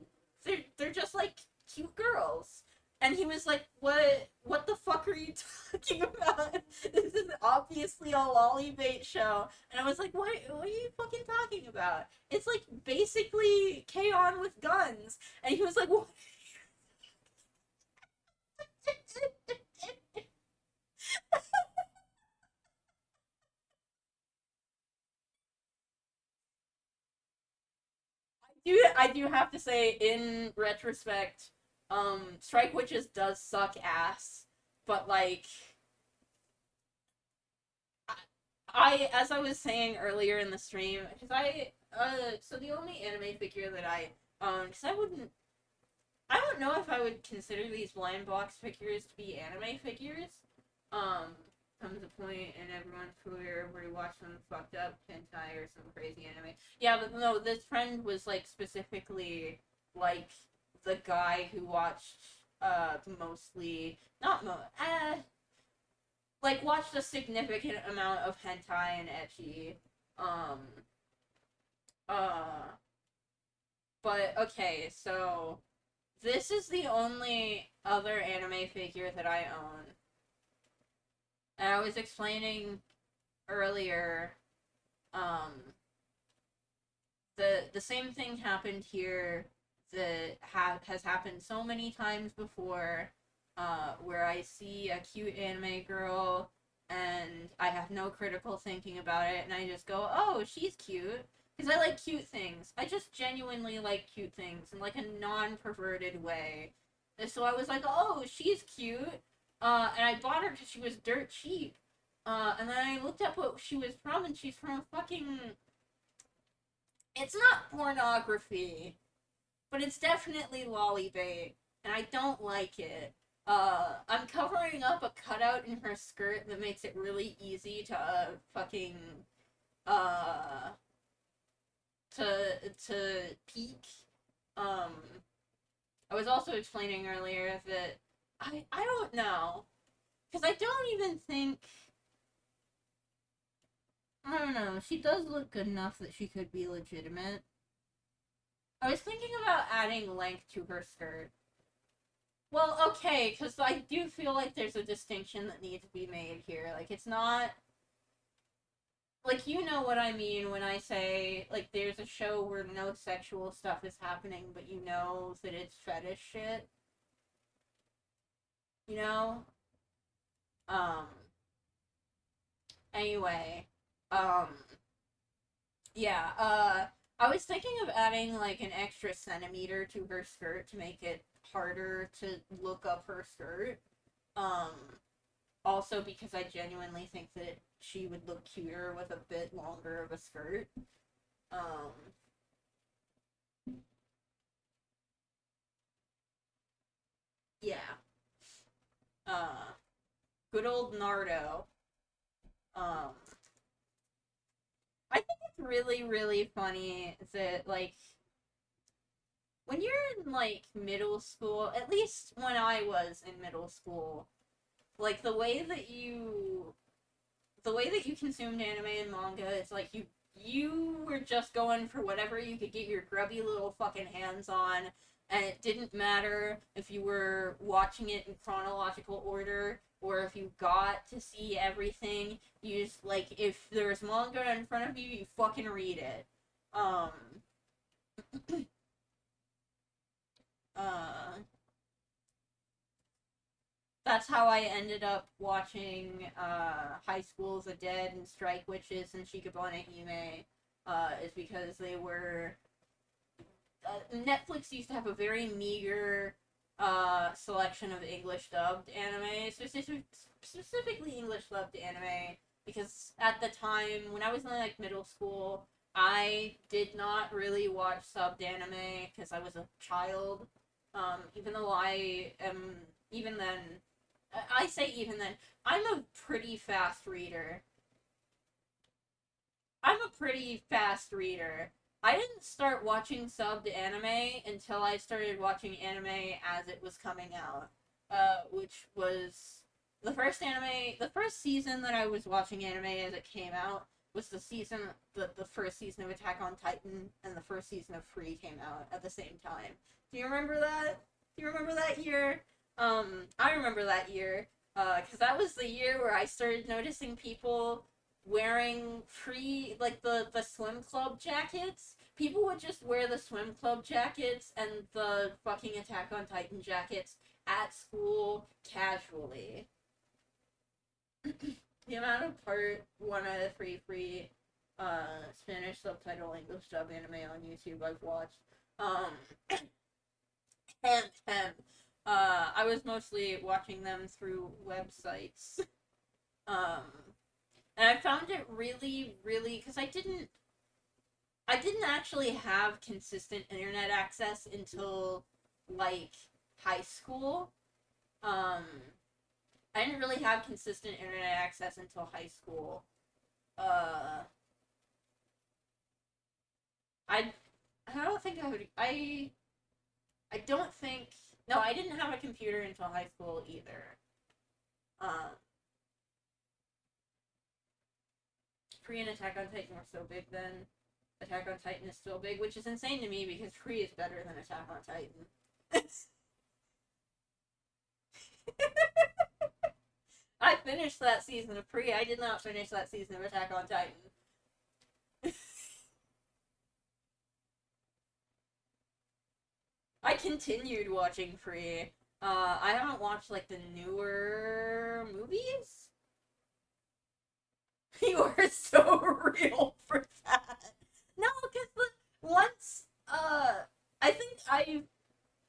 They're just like cute girls. And he was like, what the fuck are you talking about? This is obviously a lolly bait show. And I was like, what are you fucking talking about? It's like basically K-On! With guns. And he was like, what? I do have to say, in retrospect, Strike Witches does suck ass, but like, as I was saying earlier in the stream, because so the only anime figure that I because I don't know if I would consider these Blindbox figures to be anime figures. Um, Comes a point in everyone's career where you watch some fucked up hentai or some crazy anime. Yeah, but no, this friend was like specifically like the guy who watched mostly not like watched a significant amount of hentai and ecchi. Um uh but okay, so this is the only other anime figure that I own. And I was explaining earlier, um, the same thing happened here that has happened so many times before, where I see a cute anime girl and I have no critical thinking about it, and I just go, "Oh, she's cute." Because I like cute things. I just genuinely like cute things in like a non-perverted way. And so I was like, "Oh, she's cute," and I bought her because she was dirt cheap. And then I looked up what she was from, and she's from fucking. It's not pornography, but it's definitely lollybait, and I don't like it. I'm covering up a cutout in her skirt that makes it really easy to fucking uh to peek. Um, I was also explaining earlier that I don't know, because I don't even think. I don't know. She does look good enough that she could be legitimate. I was thinking about adding length to her skirt. Well, okay, because I do feel like there's a distinction that needs to be made here. Like, it's not. Like, you know what I mean when I say, like, there's a show where no sexual stuff is happening, but you know that it's fetish shit. You know? Um. Anyway. Um. Yeah, I was thinking of adding like an extra centimeter to her skirt to make it harder to look up her skirt. Um, Also because I genuinely think that she would look cuter with a bit longer of a skirt. Um, yeah. Uh, Good old Nardo. Um, I think it's really, really funny that like when you're in like middle school, at least when I was in middle school, like the way that you consumed anime and manga, it's like you were just going for whatever you could get your grubby little fucking hands on. and it didn't matter if you were watching it in chronological order or if you got to see everything. You just, like, if there's manga in front of you, you fucking read it. Um, uh, that's how I ended up watching High School of the Dead and Strike Witches and Shikabane Hime, is because they were Netflix used to have a very meager selection of English dubbed anime, specifically English dubbed anime, because at the time when I was in like middle school, I did not really watch subbed anime because I was a child. Even though I am, even then, I say even then, I'm a pretty fast reader. I'm a pretty fast reader. I didn't start watching subbed anime until I started watching anime as it was coming out, which was the first season that I was watching anime as it came out was the first season of Attack on Titan, and the first season of Free came out at the same time. Do you remember that? Do you remember that year? I remember that year, because that was the year where I started noticing people wearing free, like, the swim club jackets. People would just wear the swim club jackets and the fucking Attack on Titan jackets at school casually. The amount of part 1 out of 3 free Spanish subtitle English dub anime on YouTube I've watched. Hem, hem. I was mostly watching them through websites. Um, and I found it really, really, because I didn't actually have consistent internet access until, like, high school. Um, I didn't really have consistent internet access until high school. Uh, I, I don't think I would, I don't think, no, I didn't have a computer until high school either. Um, Free and Attack on Titan were so big then. Attack on Titan is still big, which is insane to me because Free is better than Attack on Titan. I finished that season of Free. I did not finish that season of Attack on Titan. I continued watching Free. I haven't watched like the newer movies. You are so real for that. No, because once I think I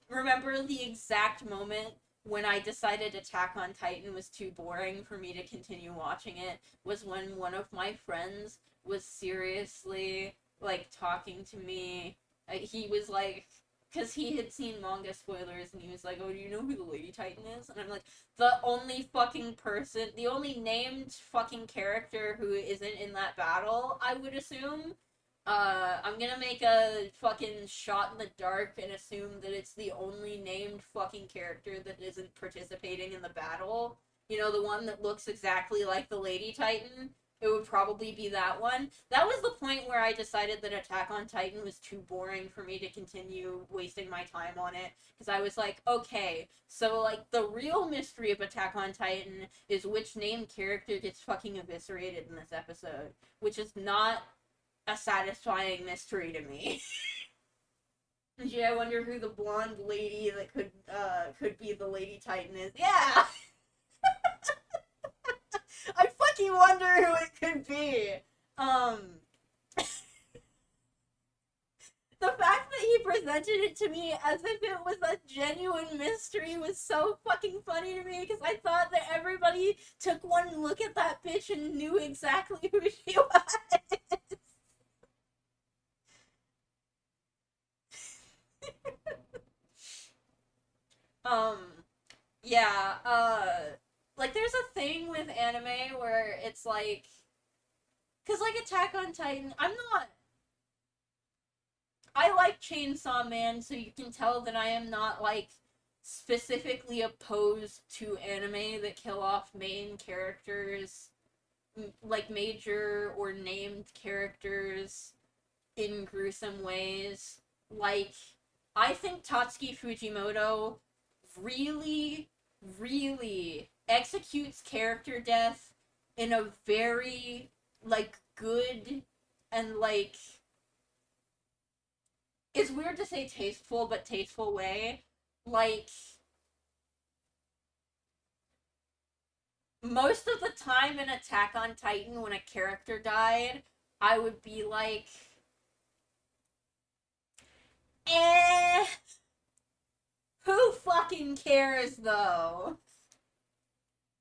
remember the exact moment when I decided Attack on Titan was too boring for me to continue watching it was when one of my friends was seriously like talking to me. He was like, because he had seen manga spoilers, and he was like, "Oh, do you know who the Lady Titan is?" And I'm like, "The only fucking person, the only named fucking character who isn't in that battle, I would assume." I'm gonna make a fucking shot in the dark and assume that it's the only named fucking character that isn't participating in the battle. You know, the one that looks exactly like the Lady Titan. It would probably be that one. That was the point where I decided that Attack on Titan was too boring for me to continue wasting my time on it. Because I was like, okay, so, like, the real mystery of Attack on Titan is which named character gets fucking eviscerated in this episode. Which is not a satisfying mystery to me. Gee, I wonder who the blonde lady that could be the Lady Titan is. Yeah, I fucking wonder who it could be. Um, the fact that he presented it to me as if it was a genuine mystery was so fucking funny to me because I thought that everybody took one look at that bitch and knew exactly who she was. um, yeah, like there's a thing with anime where it's like, cause like Attack on Titan, I like Chainsaw Man, so you can tell that I am not like specifically opposed to anime that kill off main characters, like major or named characters in gruesome ways. Like, I think Tatsuki Fujimoto really, really executes character death in a very, like, good and, like, it's weird to say tasteful, but tasteful way. Like, most of the time in Attack on Titan, when a character died, I would be like, eh, who fucking cares though?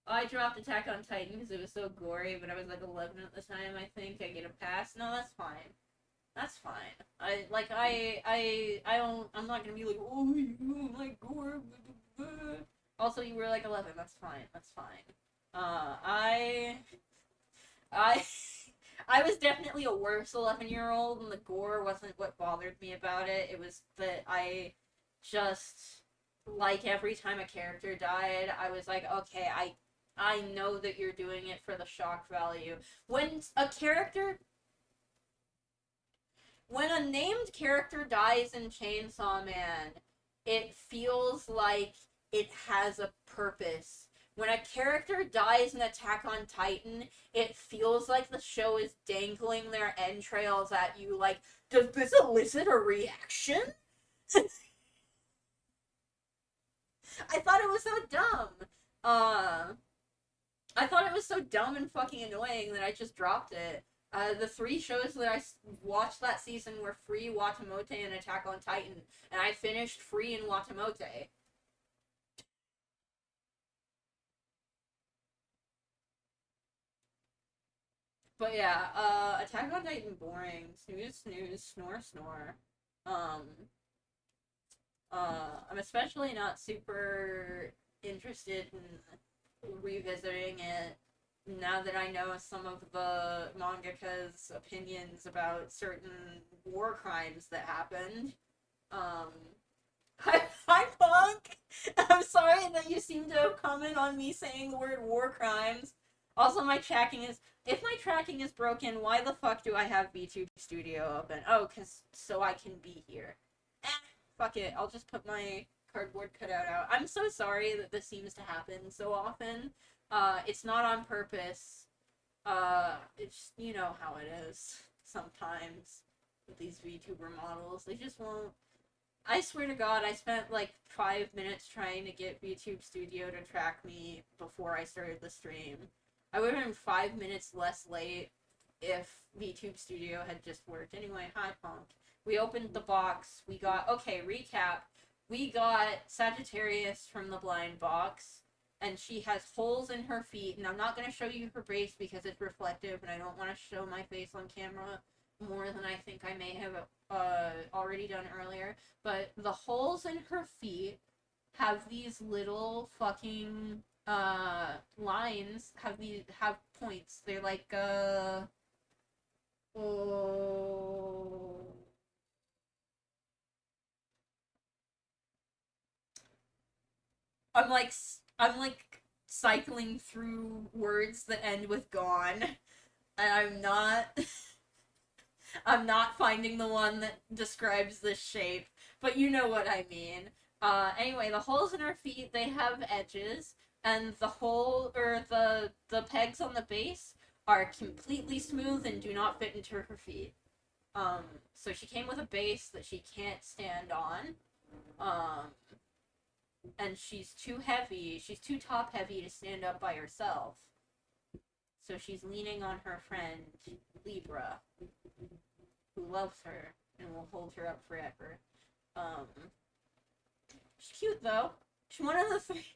I dropped Attack on Titan because it was so gory, but I was like 11 at the time. I think I get a pass. No, that's fine. That's fine. I don't. I'm not gonna be like, oh, my gore. Also, you were like 11. That's fine. That's fine. I, I was definitely a worse 11-year-old, and the gore wasn't what bothered me about it. It was that I just, like, every time a character died, I was like, okay, I know that you're doing it for the shock value. When a named character dies in Chainsaw Man, it feels like it has a purpose. When a character dies in Attack on Titan, it feels like the show is dangling their entrails at you like, does this elicit a reaction? I thought it was so dumb. Uh, I thought it was so dumb and fucking annoying that I just dropped it. The three shows that I watched that season were Free, Watamote, and Attack on Titan, and I finished Free and Watamote. But yeah, Attack on Titan boring. Snooze, snooze, snore, snore. Um, I'm especially not super interested in revisiting it now that I know some of the mangaka's opinions about certain war crimes that happened. Um, hi, Punk! I'm sorry that you seem to have commented on me saying the word war crimes. Also, if my tracking is broken, why the fuck do I have VTube Studio open? Oh, cause so I can be here. Eh, fuck it. I'll just put my cardboard cutout out. I'm so sorry that this seems to happen so often. It's not on purpose. It's, you know how it is sometimes with these VTuber models. They just won't. I swear to God, I spent like 5 minutes trying to get VTube Studio to track me before I started the stream. I would have been 5 minutes less late if VTube Studio had just worked. Anyway, hi Punk. We opened the box. We got, okay, recap. We got Sagittarius from the Blindbox, and she has holes in her feet, and I'm not going to show you her base because it's reflective, and I don't want to show my face on camera more than I think I may have already done earlier. But the holes in her feet have these little fucking lines, have points. They're like oh, I'm like I'm like cycling through words that end with gone, and I'm not finding the one that describes this shape, but you know what I mean. Anyway, the holes in her feet, they have edges, and the hole, or the pegs on the base are completely smooth and do not fit into her feet. Um, so she came with a base that she can't stand on. Um, and she's too heavy, she's too top heavy to stand up by herself. So she's leaning on her friend, Libra, who loves her and will hold her up forever. Um, she's cute though. She's one of the three.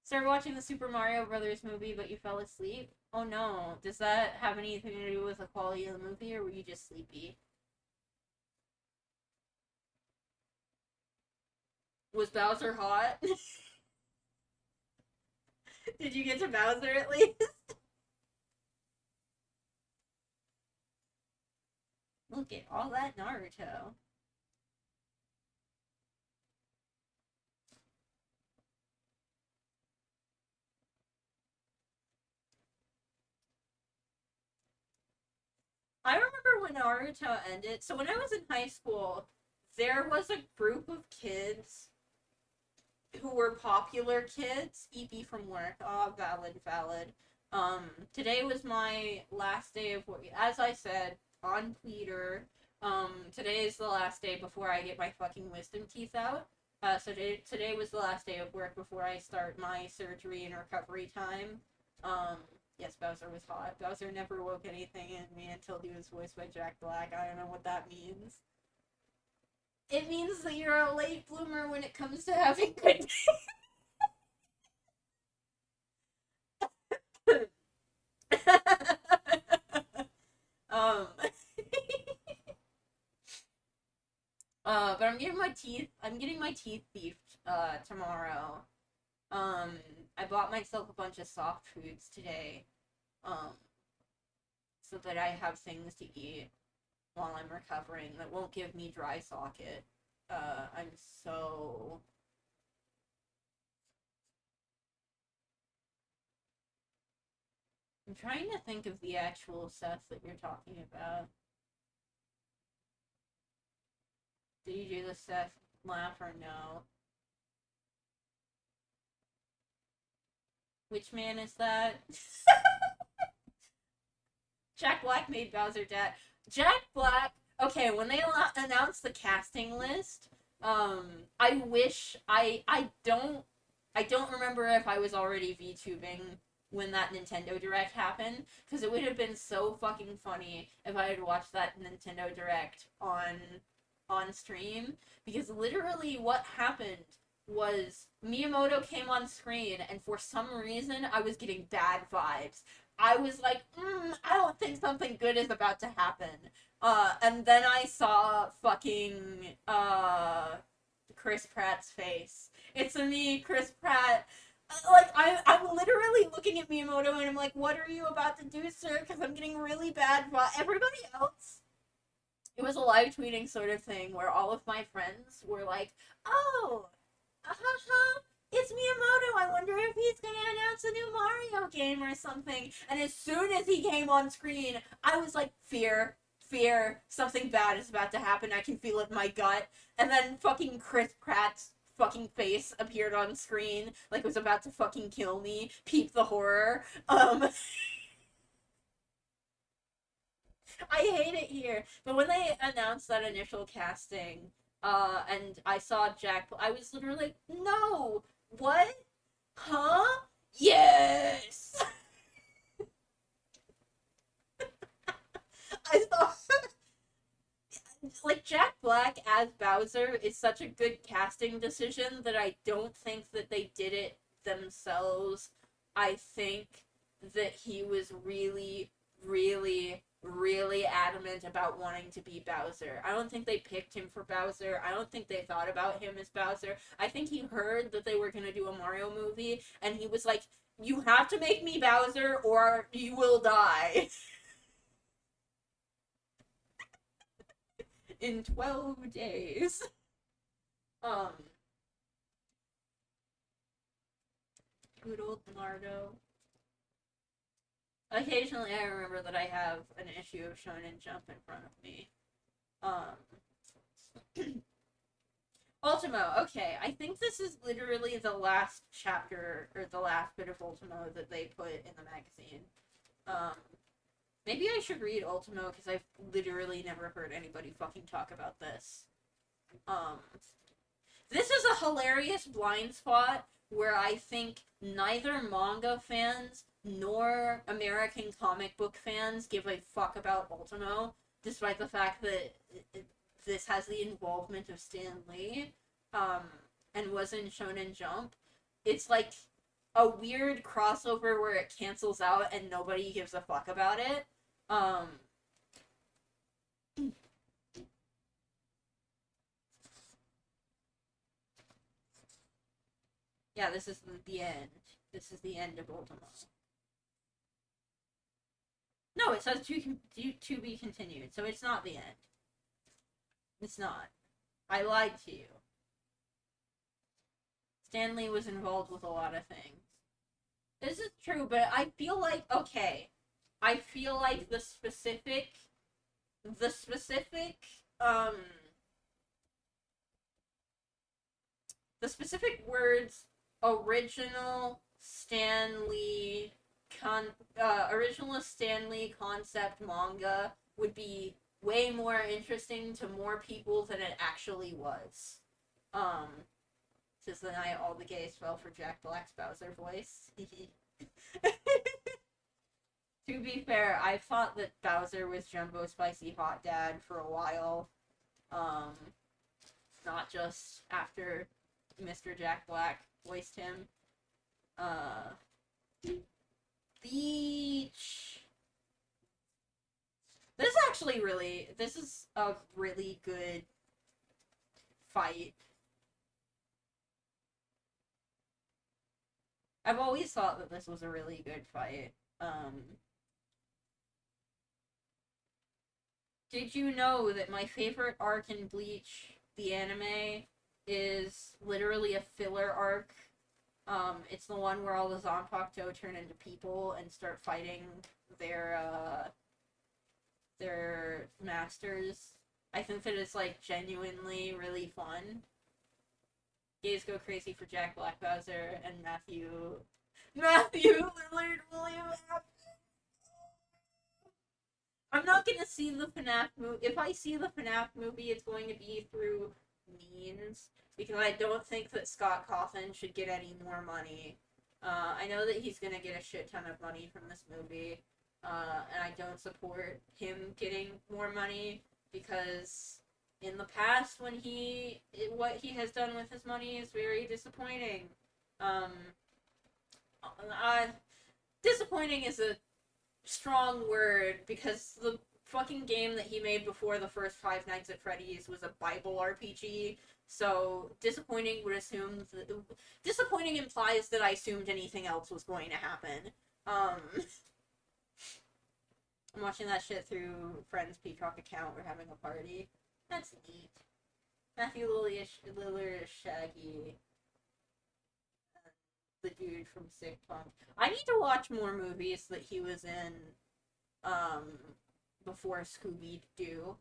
Started watching the Super Mario Brothers movie, but you fell asleep. Oh no! Does that have anything to do with the quality of the movie, or were you just sleepy? Was Bowser hot? Did you get to Bowser at least? Look at all that Naruto. I remember when Naruto ended, so when I was in high school, there was a group of kids who were popular kids. EP from work. Ah, valid, valid. Today was my last day of work. As I said, on Twitter, today is the last day before I get my fucking wisdom teeth out. So today was the last day of work before I start my surgery and recovery time. Yes, Bowser was hot. Bowser never woke anything in me until he was voiced by Jack Black. I don't know what that means. It means that you're a late bloomer when it comes to having good days. um, but I'm getting my teeth beefed, tomorrow. I bought myself a bunch of soft foods today, um, so that I have things to eat while I'm recovering that won't give me dry socket. I'm so... I'm trying to think of the actual Seth that you're talking about. Did you do the Seth laugh or no? Which man is that? Jack Black made Bowser dead. Jack Black. Okay, when they announced the casting list, I wish I don't remember if I was already VTubing when that Nintendo Direct happened, because it would have been so fucking funny if I had watched that Nintendo Direct on stream, because literally what happened was Miyamoto came on screen, and for some reason I was getting bad vibes. I was like, I don't think something good is about to happen. And then I saw fucking Chris Pratt's face. It's me, Chris Pratt. Like, I'm literally looking at Miyamoto and I'm like, what are you about to do, sir? Because I'm getting really bad vibes. Everybody else, it was a live tweeting sort of thing where all of my friends were like, oh, it's Miyamoto. I wonder if he's gonna announce a new Mario game or something. And as soon as he came on screen, I was like, fear, something bad is about to happen. I can feel it in my gut. And then fucking Chris Pratt's fucking face appeared on screen like it was about to fucking kill me. Peep the horror. I hate it here. But when they announced that initial casting, and I saw Jack, I was literally like, no! What? Huh? Yes! I thought, like, Jack Black as Bowser is such a good casting decision that I don't think that they did it themselves. I think that he was really, really, really adamant about wanting to be Bowser. I don't think they picked him for Bowser. I don't think they thought about him as Bowser. I think he heard that they were going to do a Mario movie, and he was like, you have to make me Bowser or you will die. In 12 days. Um, good old Nardo. Occasionally I remember that I have an issue of Shonen Jump in front of me. Ultimo, okay, I think this is literally the last chapter, or the last bit of Ultimo that they put in the magazine. Maybe I should read Ultimo, because I've literally never heard anybody fucking talk about this. This is a hilarious blind spot where I think neither manga fans nor American comic book fans give a fuck about Ultimo, despite the fact that this has the involvement of Stan Lee, and was in Shonen Jump. It's like a weird crossover where it cancels out and nobody gives a fuck about it. Yeah, this is the end. This is the end of Ultimo. No, it says to be continued, so it's not the end. It's not. I lied to you. Stan Lee was involved with a lot of things. This is true, but I feel like, okay, I feel like the specific the um words original Stanley original Stanley concept manga would be way more interesting to more people than it actually was. Um, Since the night all the gays fell for Jack Black's Bowser voice. To be fair, I thought that Bowser was Jumbo Spicy Hot Dad for a while. Um, Not just after Mr. Jack Black voiced him. Uh, Beach. This is a really good fight. I've always thought that this was a really good fight. Did you know that my favorite arc in Bleach, the anime, is literally a filler arc? It's the one where all the Zanpakuto turn into people and start fighting their their masters. I think that it's like genuinely really fun. Gays go crazy for Jack Black Bowser and Matthew Lillard William. I'm not gonna see the FNAF movie. If I see the FNAF movie, it's going to be through means because I don't think that Scott Cawthon should get any more money. I know that he's gonna get a shit ton of money from this movie, and I don't support him getting more money because in the past, what he has done with his money is very disappointing. Um, uh, Disappointing is a strong word because the fucking game that he made before the first Five Nights at Freddy's was a Bible RPG. So disappointing disappointing implies that I assumed anything else was going to happen. I'm watching that shit through friend's Peacock account. We're having a party. That's neat. Matthew Lillard is Shaggy. The dude from Sick Punk. I need to watch more movies that he was in before Scooby Doo.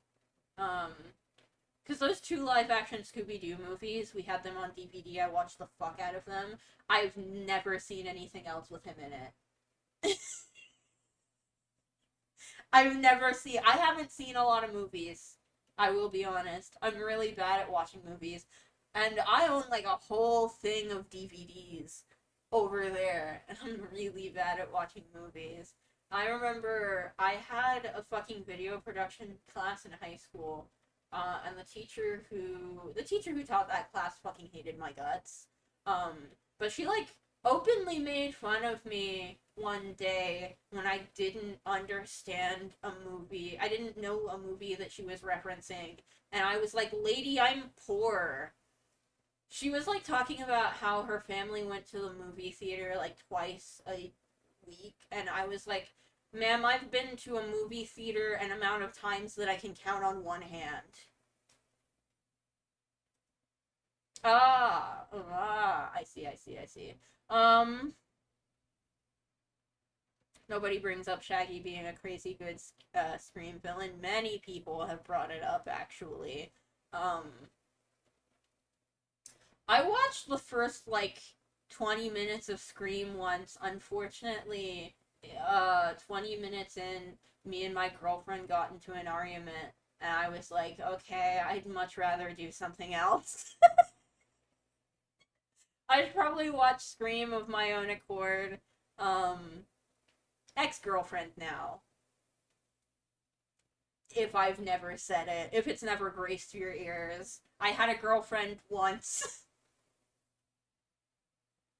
Because those two live action Scooby Doo movies, we had them on DVD. I watched the fuck out of them. I've never seen anything else with him in it. I haven't seen a lot of movies. I will be honest. I'm really bad at watching movies. And I own like a whole thing of DVDs over there. And I'm really bad at watching movies. I remember I had a fucking video production class in high school. And the teacher who taught that class fucking hated my guts. But she like openly made fun of me one day when I didn't understand a movie. I didn't know a movie that she was referencing. And I was like, lady, I'm poor. She was like talking about how her family went to the movie theater like twice a week. And I was like, ma'am, I've been to a movie theater an amount of times that I can count on one hand. I see, I see. Um, Nobody brings up Shaggy being a crazy good Scream villain. Many people have brought it up, actually. Um, I watched the first, like, 20 minutes of Scream once. Unfortunately, 20 minutes in, me and my girlfriend got into an argument, and I was like, okay, I'd much rather do something else. I'd probably watch Scream of my own accord. Um, Ex-girlfriend now. If I've never said it, if it's never graced your ears. I had a girlfriend once.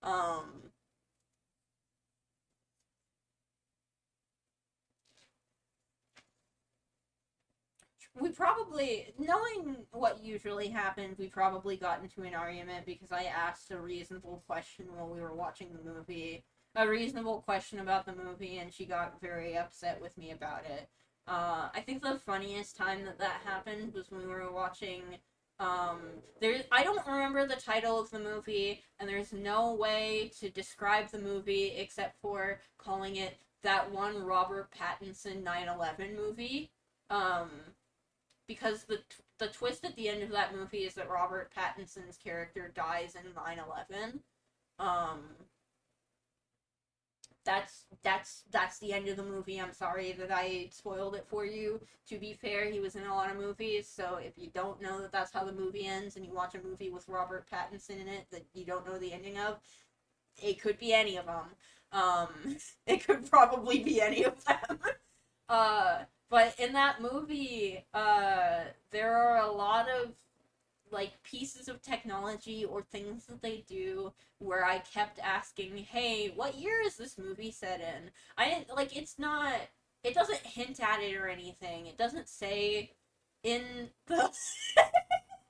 um, we probably, knowing what usually happened, we probably got into an argument because I asked a reasonable question while we were watching the movie. A reasonable question about the movie, and she got very upset with me about it. I think the funniest time that happened was when we were watching. I don't remember the title of the movie, and there's no way to describe the movie except for calling it that one Robert Pattinson 9/11 movie. Um, because the twist at the end of that movie is that Robert Pattinson's character dies in 9/11. Um, that's the end of the movie. I'm sorry that I spoiled it for you. To be fair, he was in a lot of movies, so if you don't know that that's how the movie ends, and you watch a movie with Robert Pattinson in it that you don't know the ending of, it could be any of them. It could probably be any of them. uh, but in that movie, there are a lot of like pieces of technology or things that they do where I kept asking, "Hey, what year is this movie set in?" I didn't like it's not it doesn't hint at it or anything. It doesn't say in the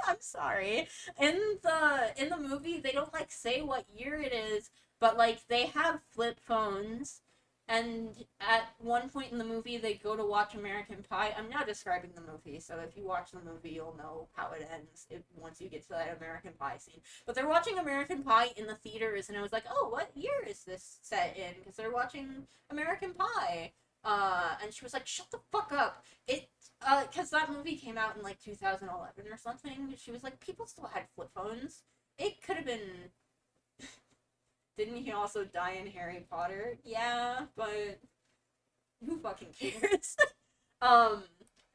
I'm sorry. In the movie they don't like say what year it is, but like they have flip phones and at one point in the movie they go to watch American Pie. I'm not describing the movie, so if you watch the movie you'll know how it ends once you get to that American Pie scene. But they're watching American Pie in the theaters and I was like, "Oh, what year is this set in?" Because they're watching American Pie. And she was like, "Shut the fuck up." Because that movie came out in like 2011 or something. She was like, "People still had flip phones. It could have been." Didn't he also die in Harry Potter? Yeah, but who fucking cares? um,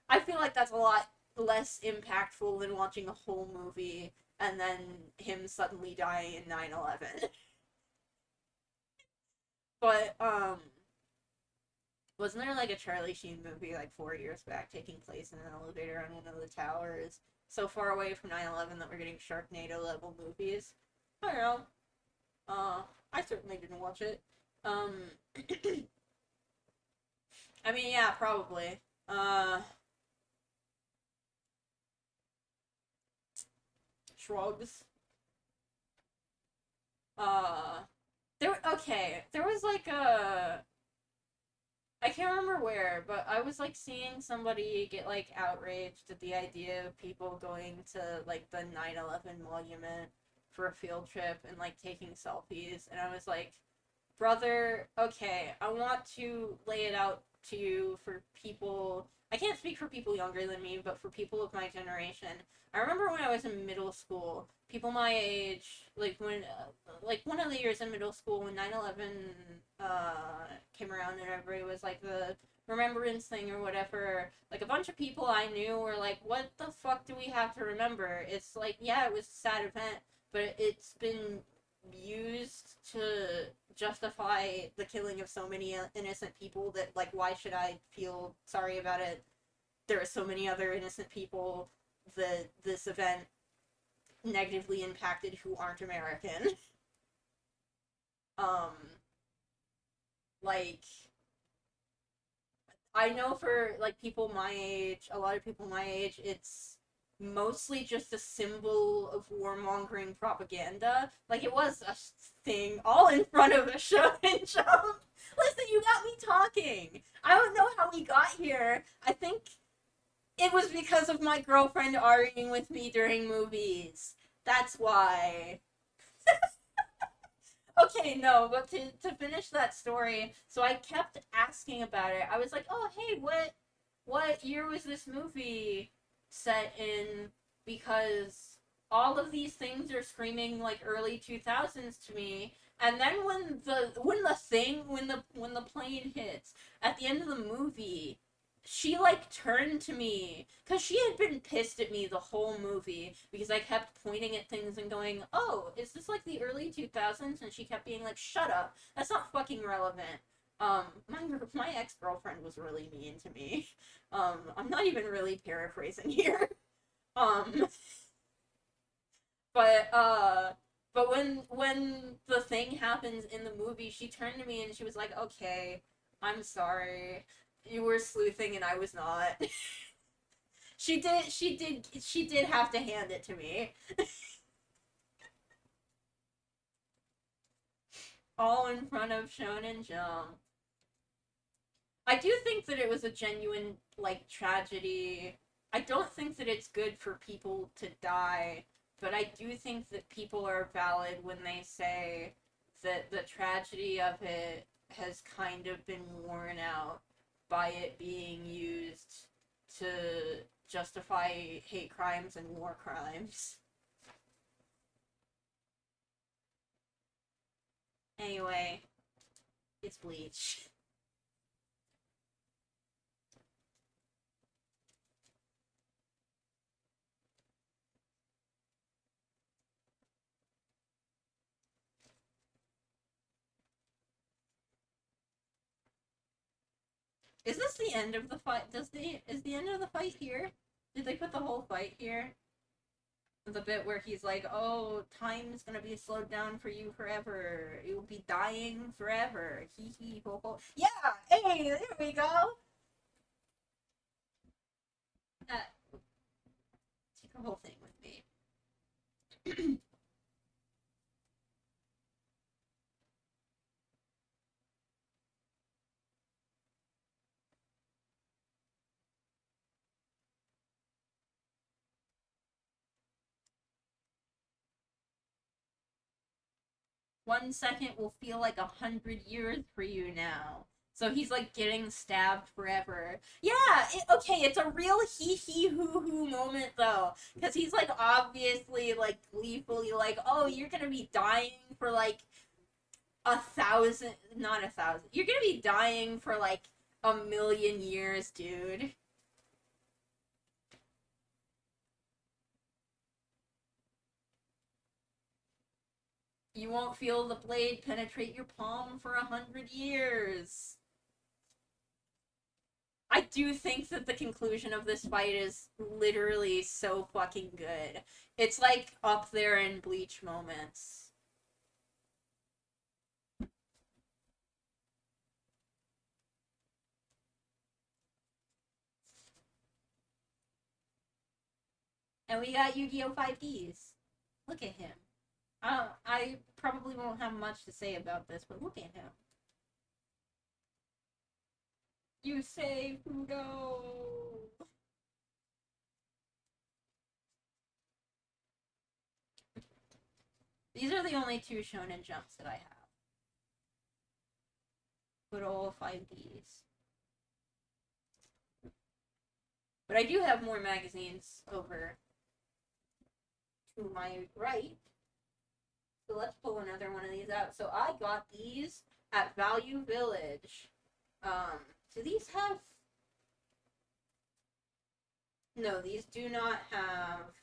I feel like that's a lot less impactful than watching a whole movie and then him suddenly dying in 9/11. But wasn't there like a Charlie Sheen movie like 4 years back taking place in an elevator on one of the towers so far away from 9/11 that we're getting Sharknado level movies? I don't know. I certainly didn't watch it. Um, I mean, yeah, probably. Shrugs. Uh, there was like a I can't remember where, but I was like seeing somebody get like outraged at the idea of people going to like the 9/11 monument for a field trip and like taking selfies, and I was like, brother, okay, I want to lay it out to you for people. I can't speak for people younger than me, but for people of my generation. I remember when I was in middle school, people my age, like one of the years in middle school when 9/11 came around and everybody was like the remembrance thing or whatever, like a bunch of people I knew were like, what the fuck do we have to remember? It's like, yeah, it was a sad event, but it's been used to justify the killing of so many innocent people that like why should I feel sorry about it? There are so many other innocent people that this event negatively impacted who aren't American. um like I know for like people my age, a lot of people my age, it's mostly just a symbol of warmongering propaganda. Like it was a thing all in front of a Shonen jump. Listen, you got me talking. I don't know how we got here. I think it was because of my girlfriend arguing with me during movies. That's why. Okay, no, but to finish that story, so I kept asking about it. I was like, "Oh, hey, what year was this movie set in?" Because all of these things are screaming like early 2000s to me. And then when the plane hits at the end of the movie, she like turned to me because she had been pissed at me the whole movie because I kept pointing at things and going, "Oh, is this like the early 2000s?" And she kept being like, "Shut up, that's not fucking relevant." My ex girlfriend was really mean to me. I'm not even really paraphrasing here. Um, but when the thing happens in the movie, she turned to me and she was like, "Okay, I'm sorry. You were sleuthing and I was not." She did have to hand it to me. All in front of Shonen Jump. I do think that it was a genuine like tragedy. I don't think that it's good for people to die, but I do think that people are valid when they say that the tragedy of it has kind of been worn out by it being used to justify hate crimes and war crimes. Anyway, it's Bleach. Is this the end of the fight? Is the end of the fight here? Did they put the whole fight here? The bit where he's like, "Oh, time's gonna be slowed down for you forever. You'll be dying forever." Hee hee ho ho. Yeah. Hey, there we go. Take the whole thing with me. 1 second will feel like 100 years for you now. So he's like getting stabbed forever. Yeah, okay, it's a real hee hee hoo hoo moment though. Because he's like obviously like gleefully like, oh, you're gonna be dying for like 1,000, not 1,000. You're gonna be dying for like 1,000,000 years, dude. You won't feel the blade penetrate your palm for 100 years. I do think that the conclusion of this fight is literally so fucking good. It's like up there in Bleach moments. And we got Yu-Gi-Oh! 5Ds. Look at him. I probably won't have much to say about this, but look at him. You say Fudo. These are the only two Shonen Jumps that I have. Good old 5Ds. But I do have more magazines over to my right. So let's pull another one of these out. So I got these at Value Village. Do these have... No, these do not have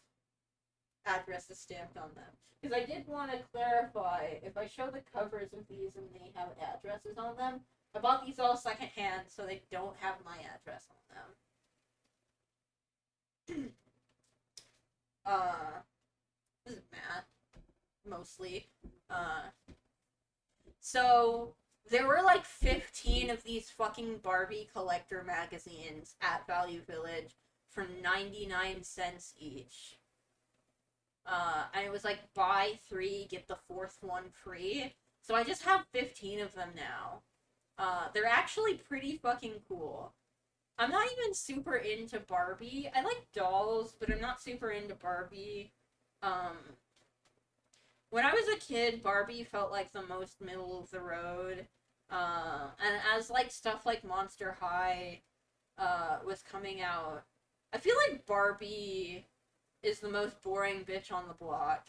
addresses stamped on them. Because I did want to clarify, if I show the covers of these and they have addresses on them, I bought these all secondhand, so they don't have my address on them. This is Matt, mostly. So there were like 15 of these fucking Barbie collector magazines at Value Village for 99 cents each. And it was like buy 3, get the 4th one free. So I just have 15 of them now. They're actually pretty fucking cool. I'm not even super into Barbie. I like dolls, but I'm not super into Barbie. When I was a kid, Barbie felt like the most middle of the road. And as like stuff like Monster High was coming out, I feel like Barbie is the most boring bitch on the block.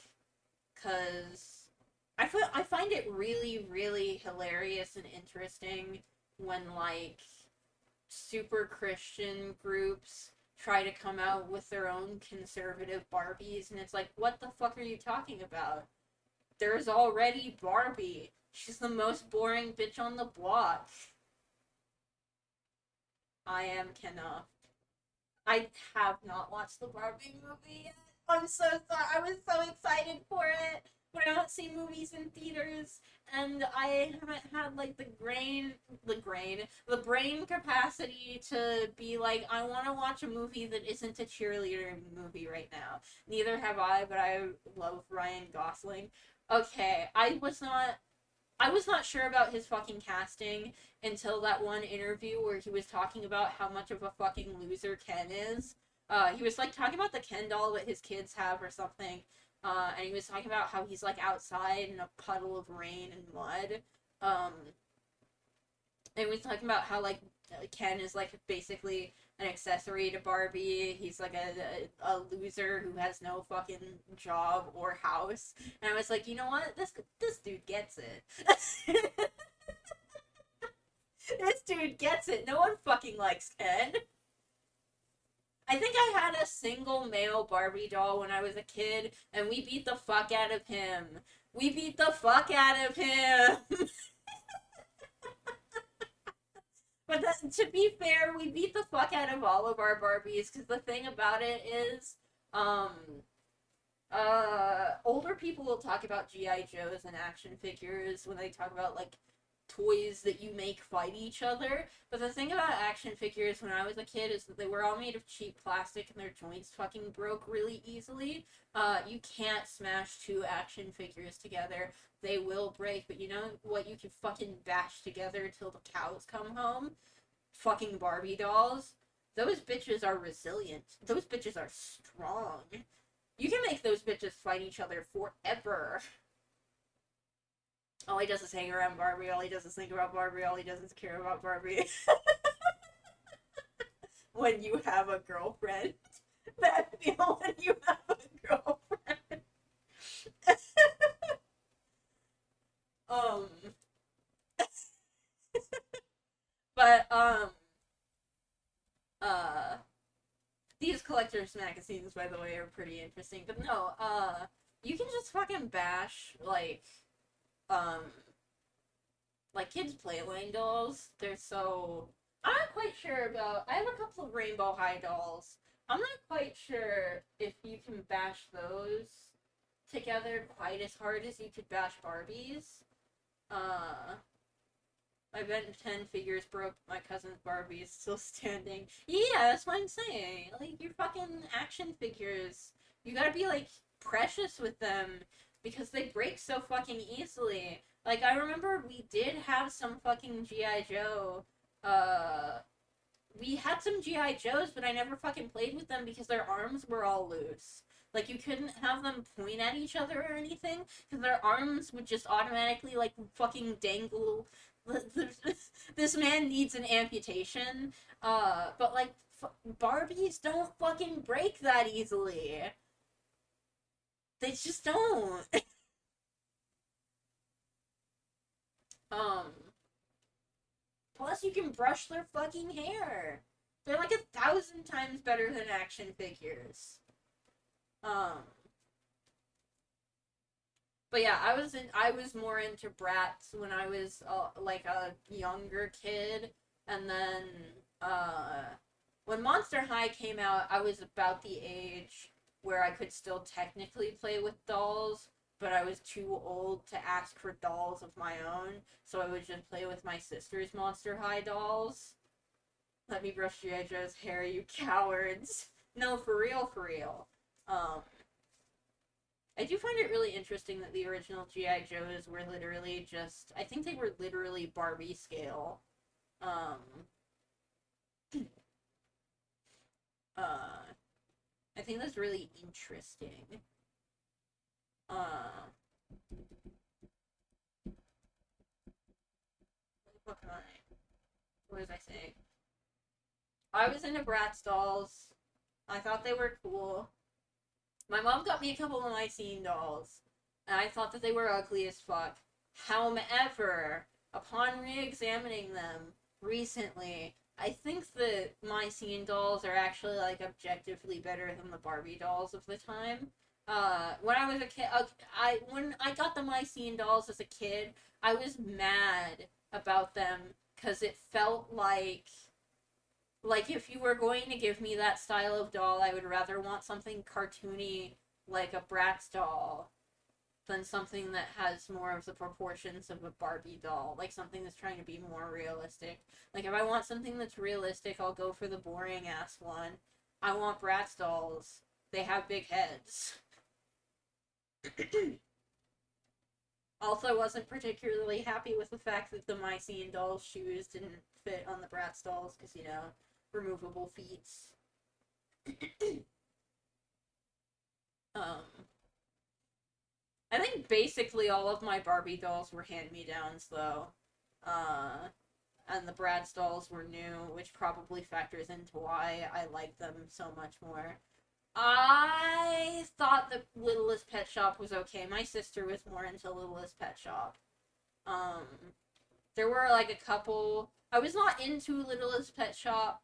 Cause I find it really, really hilarious and interesting when like super Christian groups try to come out with their own conservative Barbies, and it's like, what the fuck are you talking about? There's already Barbie. She's the most boring bitch on the block. I am Kenna. I have not watched the Barbie movie yet. I'm so sorry. I was so excited for it, but I don't see movies in theaters, and I haven't had like the brain capacity to be like, I want to watch a movie that isn't a cheerleader movie right now. Neither have I, but I love Ryan Gosling. Okay, I was not sure about his fucking casting until that one interview where he was talking about how much of a fucking loser Ken is. He was like talking about the Ken doll that his kids have or something. And he was talking about how he's like outside in a puddle of rain and mud. And he was talking about how like Ken is like basically an accessory to Barbie. He's like a loser who has no fucking job or house. And I was like, you know what? This dude gets it. This dude gets it. No one fucking likes Ken. I think I had a single male Barbie doll when I was a kid, and we beat the fuck out of him. We beat the fuck out of him. But to be fair, we beat the fuck out of all of our Barbies, because the thing about it is, um, older people will talk about G.I. Joes and action figures when they talk about, like, toys that you make fight each other. But the thing about action figures when I was a kid is that they were all made of cheap plastic and their joints fucking broke really easily. You can't smash two action figures together. They will break, but you know what you can fucking bash together till the cows come home? Fucking Barbie dolls. Those bitches are resilient. Those bitches are strong. You can make those bitches fight each other forever. All he does is hang around Barbie, all he does is think about Barbie, all he does is care about Barbie. When you have a girlfriend. That feel when you have a girlfriend. um but uh these collectors magazines, by the way, are pretty interesting. But no, you can just fucking bash um kids Playland dolls. They're so I'm not quite sure about I have a couple of Rainbow High dolls. I'm not quite sure if you can bash those together quite as hard as you could bash Barbies. My Ben 10 figures broke, my cousin's Barbie is still standing. Yeah, that's what I'm saying. Like, your fucking action figures, you gotta be, like, precious with them because they break so fucking easily. Like, I remember we did have some fucking G.I. Joe, we had some G.I. Joes, but I never fucking played with them because their arms were all loose. Like, you couldn't have them point at each other or anything, because their arms would just automatically, like, fucking dangle. This man needs an amputation. But, like, Barbies don't fucking break that easily. They just don't. um, Plus, you can brush their fucking hair. They're like 1,000 times better than action figures. But yeah, I was more into Bratz when I was like a younger kid, and then when Monster High came out, I was about the age where I could still technically play with dolls, but I was too old to ask for dolls of my own, so I would just play with my sister's Monster High dolls. Let me brush G.I. Joe's hair, you cowards. No, for real, for real. I do find it really interesting that the original G.I. Joes were literally just, I think they were literally Barbie scale. I think that's really interesting. What am I? What was I saying? I was into Bratz dolls. I thought they were cool. My mom got me a couple of my scene dolls, and I thought that they were ugly as fuck. However, upon re-examining them recently, I think that my scene dolls are actually like objectively better than the Barbie dolls of the time. When I was a kid, when I got the my scene dolls as a kid, I was mad about them because it felt like if you were going to give me that style of doll, I would rather want something cartoony like a Bratz doll than something that has more of the proportions of a Barbie doll, like something that's trying to be more realistic. Like if I want something that's realistic, I'll go for the boring ass one. I want Bratz dolls. They have big heads. Also, wasn't particularly happy with the fact that the Mycene doll's shoes didn't fit on the Bratz dolls because, you know, removable feet. I think basically all of my Barbie dolls were hand-me-downs, though. and the Bratz dolls were new, which probably factors into why I like them so much more. I thought that Littlest Pet Shop was okay. My sister was more into Littlest Pet Shop. Um, there were like a couple. I was not into Littlest Pet Shop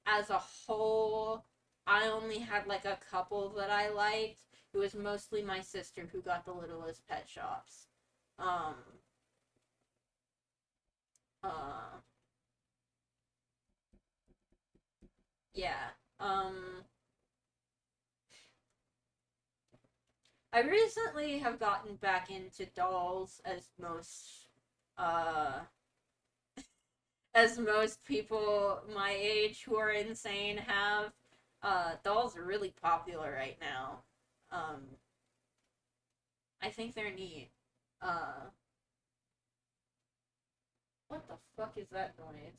as a whole. I only had like a couple that I liked. It was mostly my sister who got the Littlest Pet Shops. Um, uh, yeah. I recently have gotten back into dolls uh, as most people my age who are insane have. Dolls are really popular right now. Um, I think they're neat. Uh, what the fuck is that noise?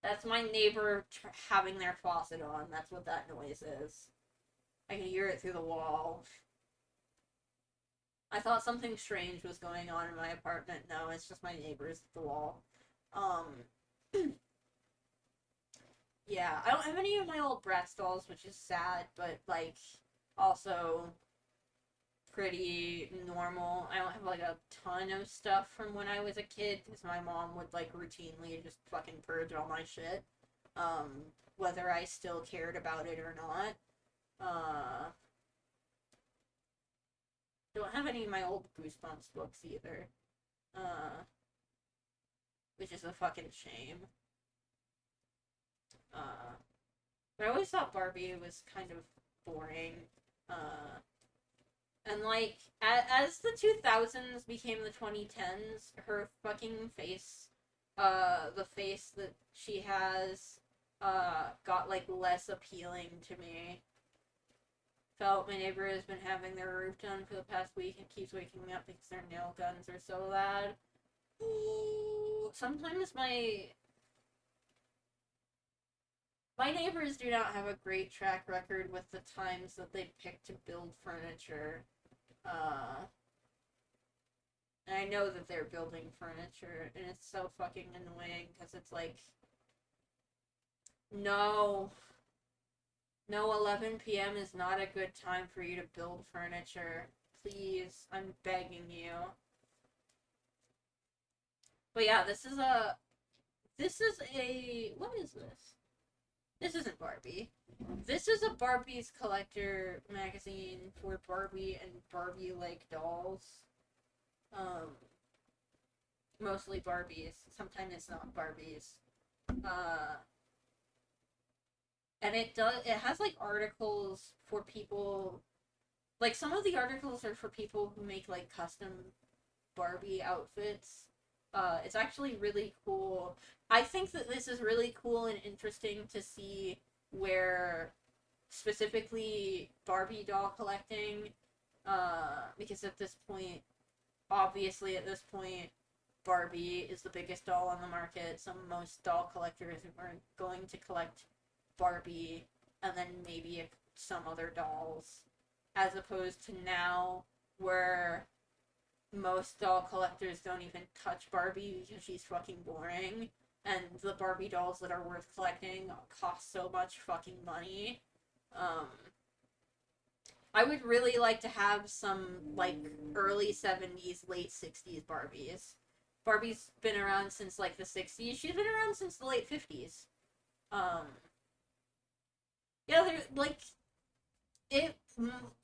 That's my neighbor having their faucet on. That's what that noise is. I can hear it through the wall. I thought something strange was going on in my apartment. No, it's just my neighbors at the wall. Um, yeah, I don't have any of my old Bratz dolls, which is sad, but like also pretty normal. I don't have like a ton of stuff from when I was a kid because my mom would like routinely just fucking purge all my shit, um, whether I still cared about it or not. Uh, don't have any of my old Goosebumps books either, uh, which is a fucking shame. Uh, but I always thought Barbie was kind of boring. Uh, and like as the 2000s became the 2010s, her fucking face, the face that she has, got like less appealing to me. Felt my neighbor has been having their roof done for the past week and keeps waking me up because their nail guns are so loud. Ooh, sometimes my neighbors do not have a great track record with the times that they pick to build furniture. Uh, and I know that they're building furniture, and it's so fucking annoying because it's like, no, no, 11 p.m. is not a good time for you to build furniture. Please, I'm begging you. But yeah, what is this? This isn't Barbie. This is a Barbie's collector magazine for Barbie and Barbie-like dolls. Um, mostly Barbies. Sometimes it's not Barbies. Uh, and it has like articles for people, like some of the articles are for people who make like custom Barbie outfits. It's actually really cool. I think that this is really cool and interesting to see where specifically Barbie doll collecting, because at this point, obviously at this point, Barbie is the biggest doll on the market, so most doll collectors are going to collect Barbie and then maybe some other dolls, as opposed to now where most doll collectors don't even touch Barbie because she's fucking boring, and the Barbie dolls that are worth collecting cost so much fucking money. Um, I would really like to have some like early 70s, late 60s Barbies. Barbie's been around since like the 60s. She's been around since the late 50s. Um, yeah, they're like it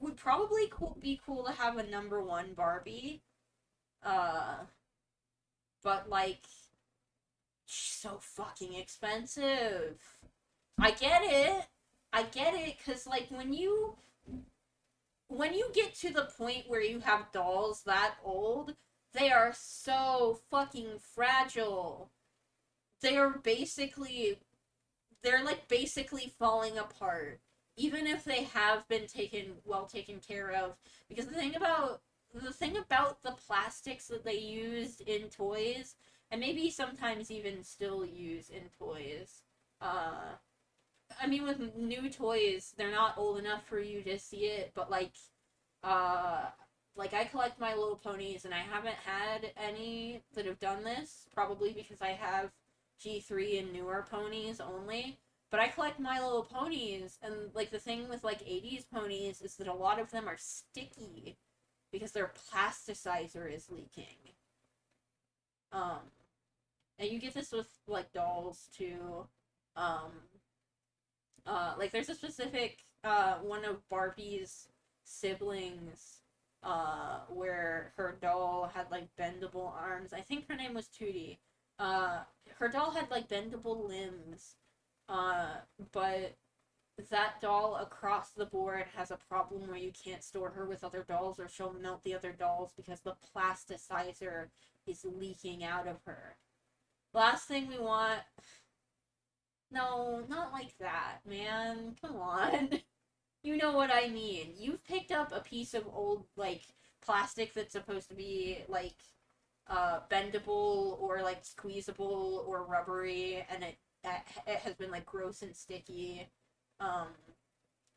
would probably be cool to have a number one Barbie. Uh, but like she's so fucking expensive. I get it. I get it cuz like when you get to the point where you have dolls that old, they are so fucking fragile. They are basically they're like basically falling apart even if they have been taken care of, because the thing about the plastics that they used in toys, and maybe sometimes even still use in toys, I mean, with new toys, they're not old enough for you to see it, but like, Uh, like I collect My Little Ponies, and I haven't had any that have done this. Probably because I have G3 and newer ponies only. But I collect My Little Ponies, and like the thing with like 80s ponies is that a lot of them are sticky because their plasticizer is leaking. Um, and you get this with like dolls too. Um, like there's a specific one of Barbie's siblings where her doll had like bendable arms. I think her name was Tootie. Uh, Her doll had like bendable limbs, uh, but that doll across the board has a problem where you can't store her with other dolls or she'll melt the other dolls because the plasticizer is leaking out of her. Last thing we want. No, not like that, man. Come on. You know what I mean. You've picked up a piece of old, like, plastic that's supposed to be, like, bendable or, like, squeezable or rubbery, and it has been, like, gross and sticky. Um,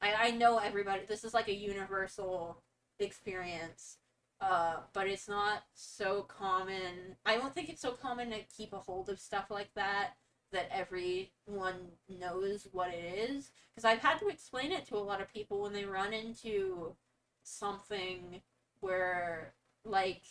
I know everybody, this is, like, a universal experience, but it's not so common. I don't think it's so common to keep a hold of stuff like that everyone knows what it is. Because I've had to explain it to a lot of people when they run into something where, like,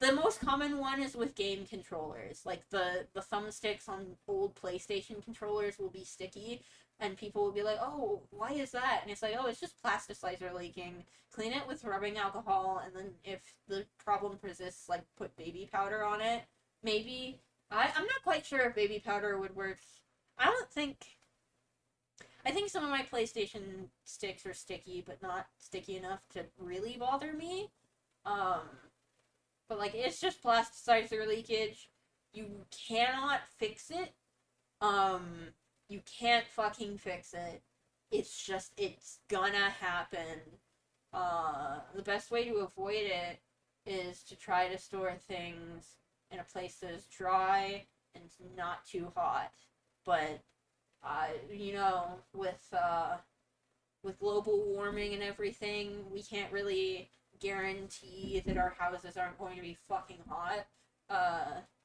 the most common one is with game controllers. Like, the thumbsticks on old PlayStation controllers will be sticky, and people will be like, oh, why is that? And it's like, oh, it's just plasticizer leaking. Clean it with rubbing alcohol, and then if the problem persists, like, put baby powder on it. Maybe. I'm not quite sure if baby powder would work. I don't think. I think some of my PlayStation sticks are sticky, but not sticky enough to really bother me. Um, but like it's just plasticizer leakage. You cannot fix it. Um, you can't fucking fix it. It's gonna happen. The best way to avoid it is to try to store things in a place that is dry and not too hot. But you know, with global warming and everything, we can't really guarantee that our houses aren't going to be fucking hot.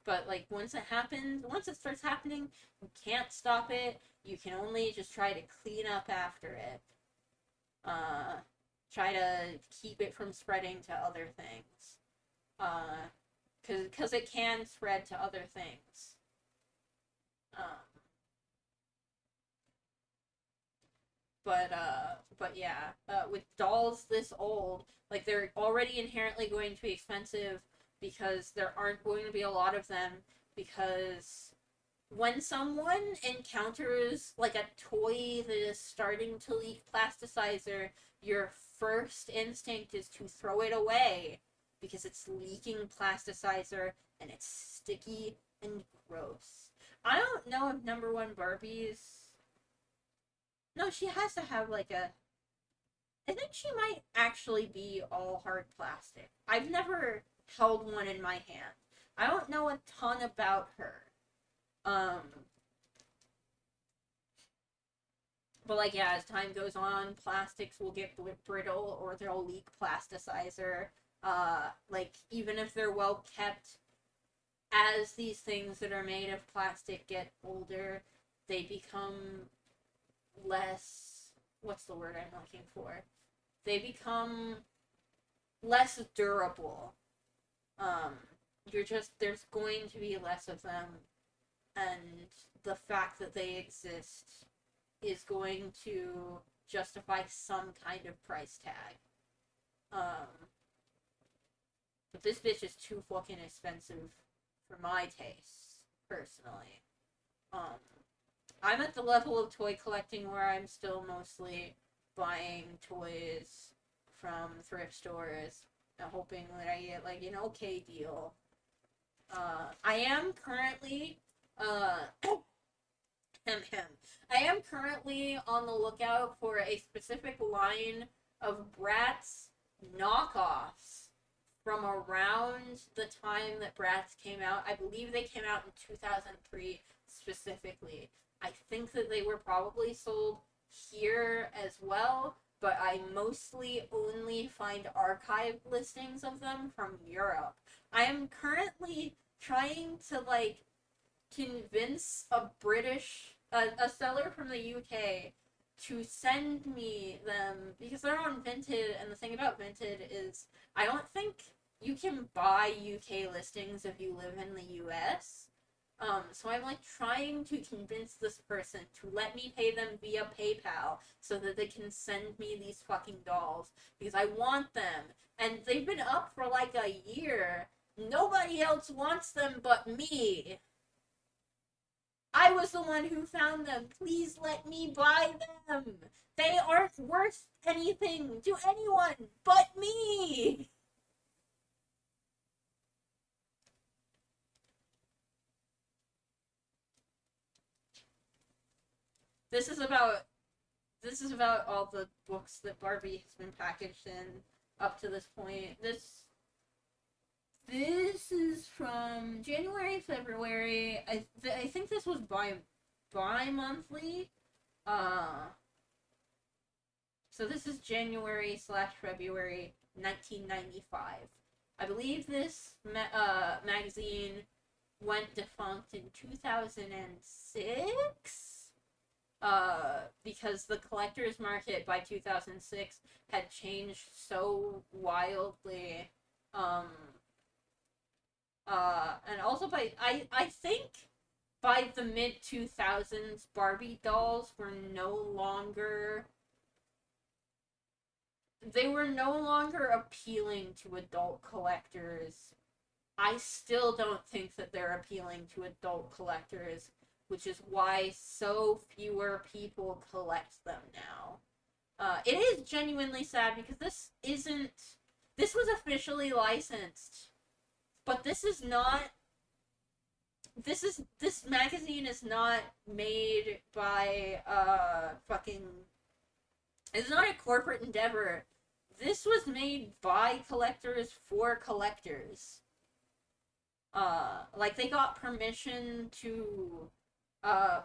But like once it happens, once it starts happening, you can't stop it. You can only just try to clean up after it. Uh, Try to keep it from spreading to other things. Because it can spread to other things. Um, but yeah, with dolls this old, like they're already inherently going to be expensive because there aren't going to be a lot of them. Because when someone encounters like a toy that is starting to leak plasticizer, your first instinct is to throw it away because it's leaking plasticizer and it's sticky and gross. I don't know if number one Barbie's. No, she has to have like a. I think she might actually be all hard plastic. I've never held one in my hand. I don't know a ton about her. Um, but like yeah, as time goes on, plastics will get brittle or they'll leak plasticizer. Like even if they're well kept, as these things that are made of plastic get older, they become less. What's the word I'm looking for? They become less durable. Um, there's going to be less of them, and the fact that they exist is going to justify some kind of price tag. But this bitch is too fucking expensive for my tastes, personally. Um, I'm at the level of toy collecting where I'm still mostly buying toys from thrift stores and hoping that I get like an okay deal. I am currently I am currently on the lookout for a specific line of Bratz knockoffs from around the time that Bratz came out. I believe they came out in 2003 specifically. I think that they were probably sold here as well, but I mostly only find archived listings of them from Europe. I am currently trying to like convince a seller from the UK to send me them because they're on Vinted, and the thing about Vinted is I don't think you can buy UK listings if you live in the US. So I'm like trying to convince this person to let me pay them via PayPal so that they can send me these fucking dolls because I want them. And they've been up for like a year. Nobody else wants them but me. I was the one who found them. Please let me buy them. They aren't worth anything to anyone but me. This is about all the books that Barbie has been packaged in up to this point. This is from January, February. I think this was bi-monthly. So this is January / February 1995. I believe this magazine went defunct in 2006. Because the collector's market by 2006 had changed so wildly. And also I think by the mid 2000s, Barbie dolls were no longer appealing to adult collectors. I still don't think that they're appealing to adult collectors, which is why so fewer people collect them now. It is genuinely sad because this was officially licensed, but this magazine is not made by it's not a corporate endeavor. This was made by collectors for collectors. Like they got permission to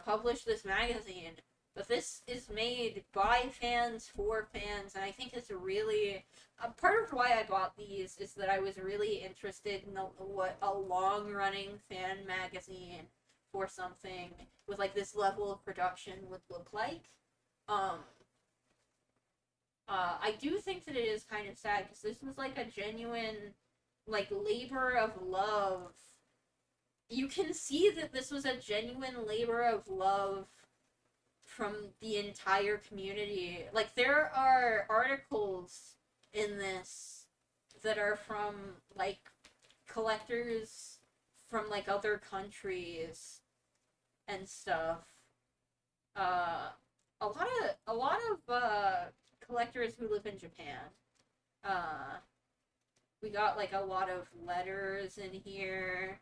publish this magazine, but this is made by fans for fans, and I think it's really part of why I bought these is that I was really interested in what a long-running fan magazine for something with like this level of production would look like. I do think that it is kind of sad because this was like a genuine like labor of love. You can see that this was a genuine labor of love from the entire community. Like there are articles in this that are from like collectors from like other countries and stuff. A lot of collectors who live in Japan. We got like a lot of letters in here.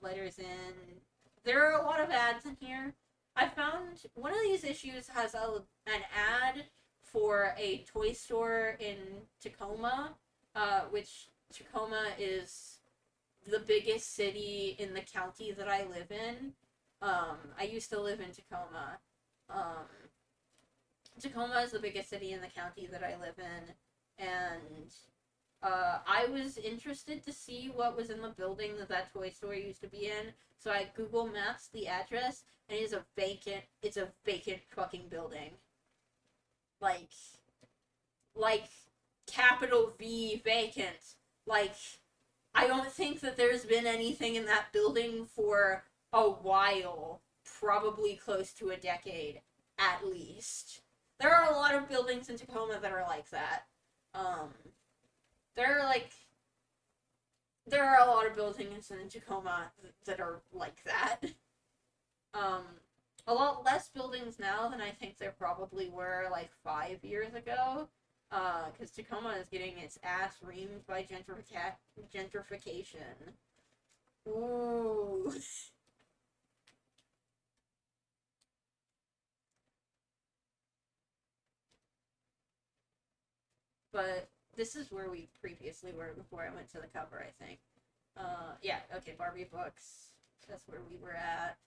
Letters in. There are a lot of ads in here. I found one of these issues has an ad for a toy store in Tacoma, which Tacoma is the biggest city in the county that I live in. I used to live in Tacoma. Tacoma is the biggest city in the county that I live in, and I was interested to see what was in the building that toy store used to be in, so I Google Maps the address, and it's a vacant fucking building. Like, capital V vacant. Like, I don't think that there's been anything in that building for a while, probably close to a decade, at least. There are a lot of buildings in Tacoma that are like that. There are a lot of buildings in Tacoma that are like that. A lot less buildings now than I think there probably were like 5 years ago. Because Tacoma is getting its ass reamed by gentrification. Ooh. But this is where we previously were before I went to the cover, I think. Yeah, okay, Barbie books. That's where we were at.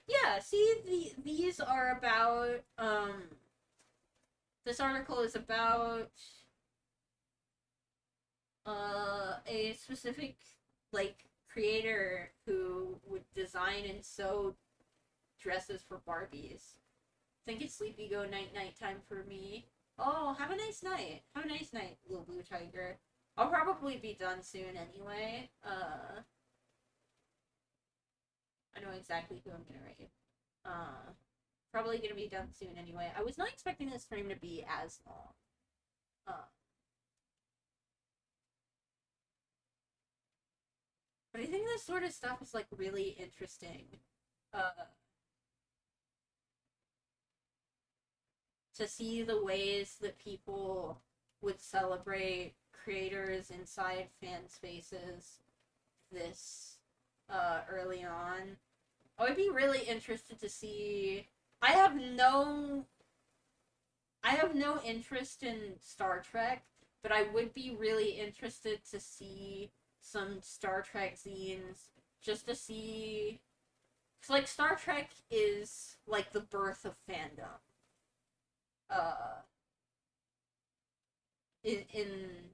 Yeah, yeah, see, these are about, this article is about, a specific, like, creator who would design and sew dresses for Barbies. I think it's sleepy go night night time for me. Oh, have a nice night. Have a nice night, little blue tiger. I'll probably be done soon anyway. I know exactly who I'm gonna rate. Probably gonna be done soon anyway. I was not expecting this stream to be as long. But I think this sort of stuff is like really interesting. To see the ways that people would celebrate creators inside fan spaces this early on. I would be really interested to see. I have no interest in Star Trek, but I would be really interested to see some Star Trek zines just to see. Cause like Star Trek is like the birth of fandom. Uh, in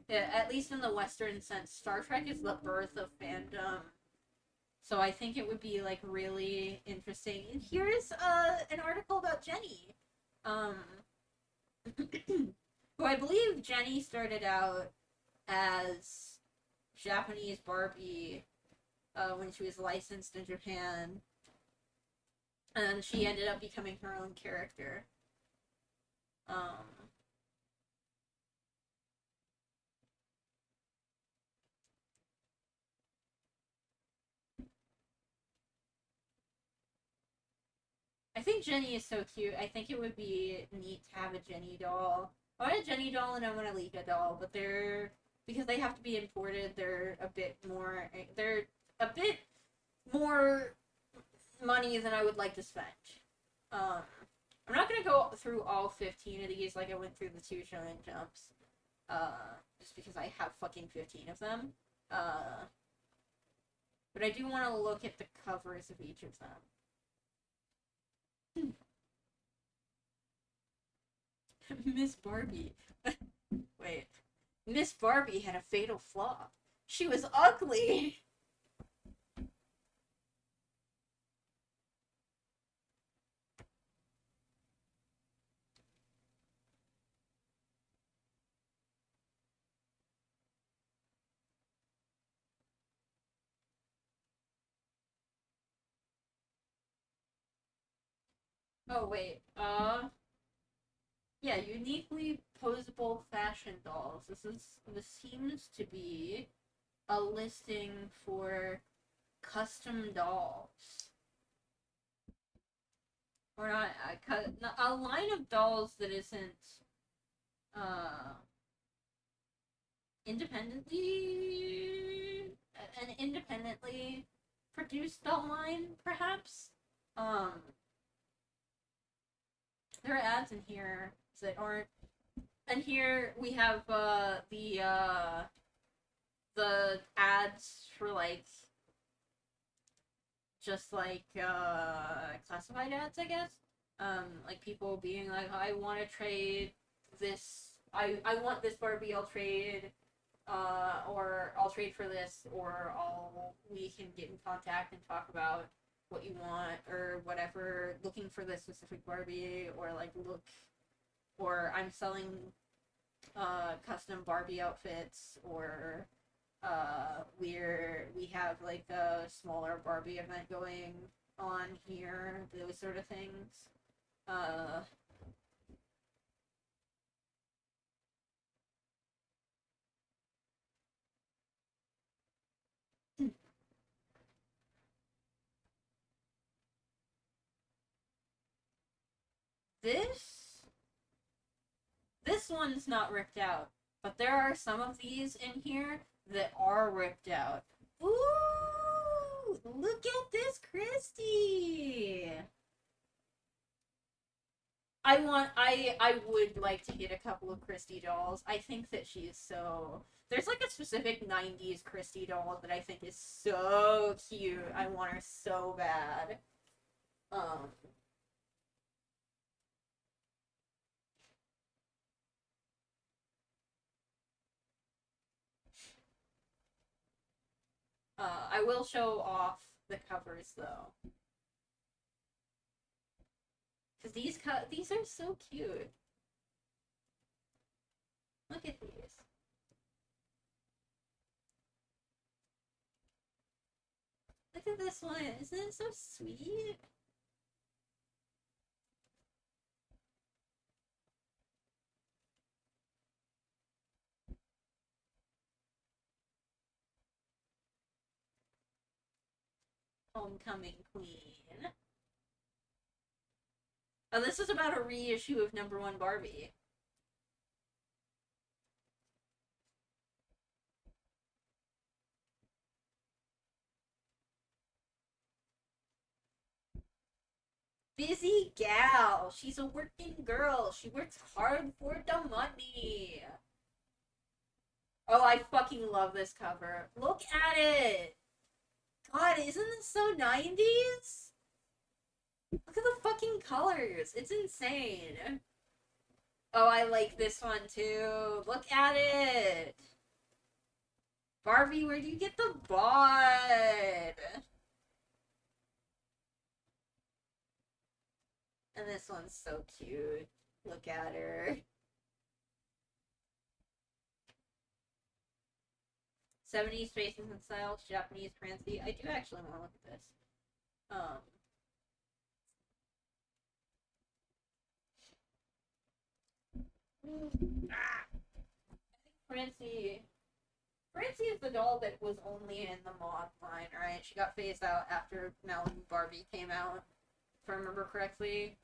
at least in the Western sense, Star Trek is the birth of fandom. So I think it would be like really interesting. And here's an article about Jenny, who I believe Jenny started out as Japanese Barbie when she was licensed in Japan, and she ended up becoming her own character. I think Jenny is so cute. I think it would be neat to have a Jenny doll. I want a Jenny doll and I want a Lika doll, but they're because they have to be imported. They're a bit more. They're a bit more money than I would like to spend. I'm not gonna go through all 15 of these like I went through the 2 Shonen Jumps. Just because I have fucking 15 of them. But I do want to look at the covers of each of them. Miss Barbie. Wait. Miss Barbie had a fatal flaw. She was ugly! Oh, wait. Yeah, uniquely posable fashion dolls. This seems to be a listing for custom dolls. Or not a line of dolls that isn't independently an independently produced doll line, perhaps. There are ads in here that aren't. And here we have the ads for like just like classified ads, I guess. Like people being like, I want to trade this. I want this Barbie. I'll trade. Or I'll trade for this, or we can get in contact and talk about what you want or whatever. Looking for this specific Barbie, or like or I'm selling custom Barbie outfits, or we have like a smaller Barbie event going on here. Those sort of things. This one's not ripped out, but there are some of these in here that are ripped out. Ooh, look at this Christy. I would like to get a couple of Christy dolls. I think that she is so. There's like a specific '90s Christy doll that I think is so cute. I want her so bad. Um, I will show off the covers though, because these are so cute. Look at these. Look at this one. Isn't it so sweet? Homecoming Queen. Oh, this is about a reissue of #1 Barbie. Busy gal. She's a working girl. She works hard for the money. Oh, I fucking love this cover. Look at it. God, isn't this so 90s? Look at the fucking colors. It's insane. Oh, I like this one too. Look at it. Barbie, where do you get the bod? And this one's so cute. Look at her. 70s faces and styles, Japanese fancy. I do actually want to look at this. Francie. Francie is the doll that was only in the mod line, right? She got phased out after Malibu Barbie came out, if I remember correctly.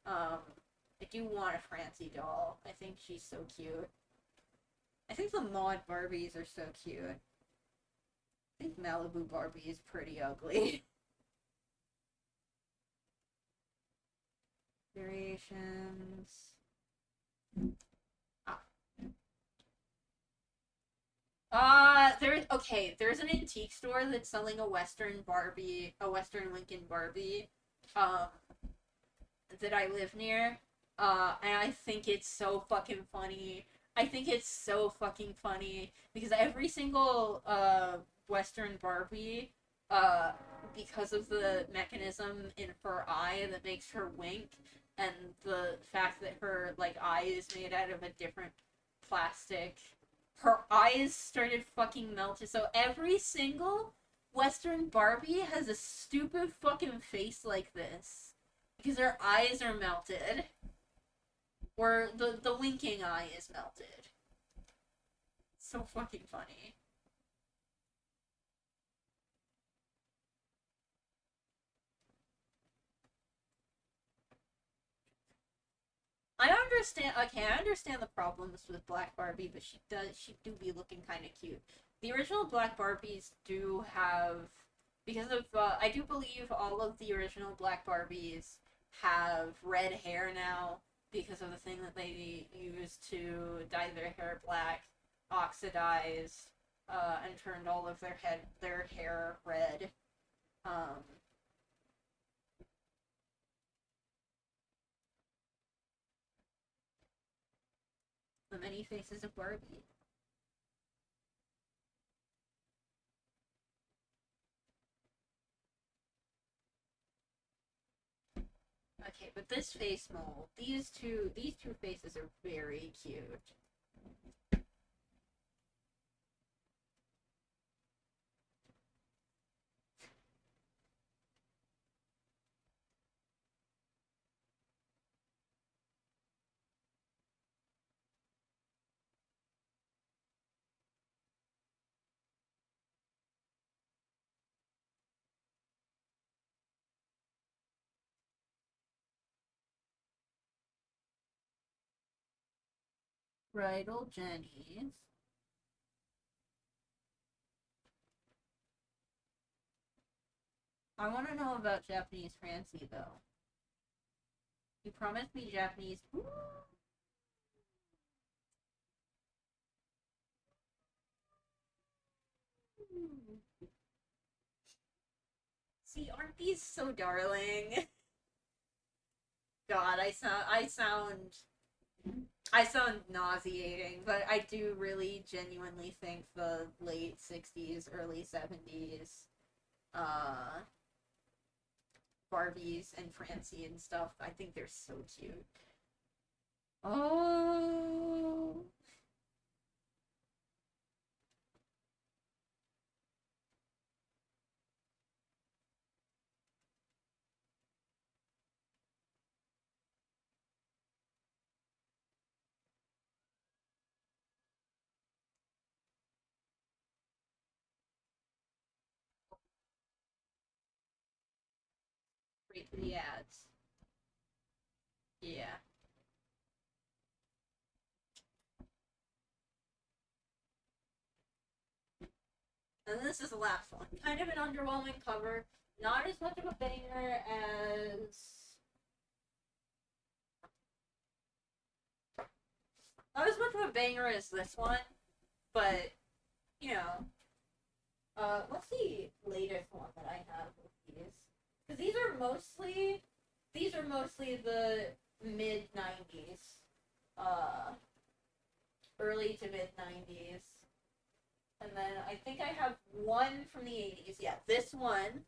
I do want a Francie doll. I think she's so cute. I think the mod Barbies are so cute. I think Malibu Barbie is pretty ugly. Variations. There's an antique store that's selling a Western Barbie, a Western Lincoln Barbie, um, that I live near. And I think it's so fucking funny. I think it's so fucking funny because every single Western Barbie, uh, because of the mechanism in her eye that makes her wink, and the fact that her like eye is made out of a different plastic, her eyes started fucking melting. So every single Western Barbie has a stupid fucking face like this because their eyes are melted, or the winking eye is melted. So fucking funny. I understand. Okay, I understand the problems with Black Barbie, but she do be looking kind of cute. The original Black Barbies do have, because of I do believe all of the original Black Barbies have red hair now because of the thing that they used to dye their hair black, oxidized, and turned all of their hair red. Um, the many faces of Barbie. Okay, but this face mold, these two faces are very cute. Bridal Jennies. I want to know about Japanese Francie though. You promised me Japanese. Ooh. See, aren't these so darling? God, I sound nauseating, but I do really genuinely think the late 60s, early 70s, uh, Barbies and Francie and stuff, I think they're so cute. Oh. Wait for the ads. Yeah. And this is the last one. Kind of an underwhelming cover. Not as much of a banger as. Not as much of a banger as this one, but, you know. What's the latest one that I have with these? Because these are mostly the mid 90s, uh, early to mid 90s. And then I think I have one from the 80s. Yeah, this one,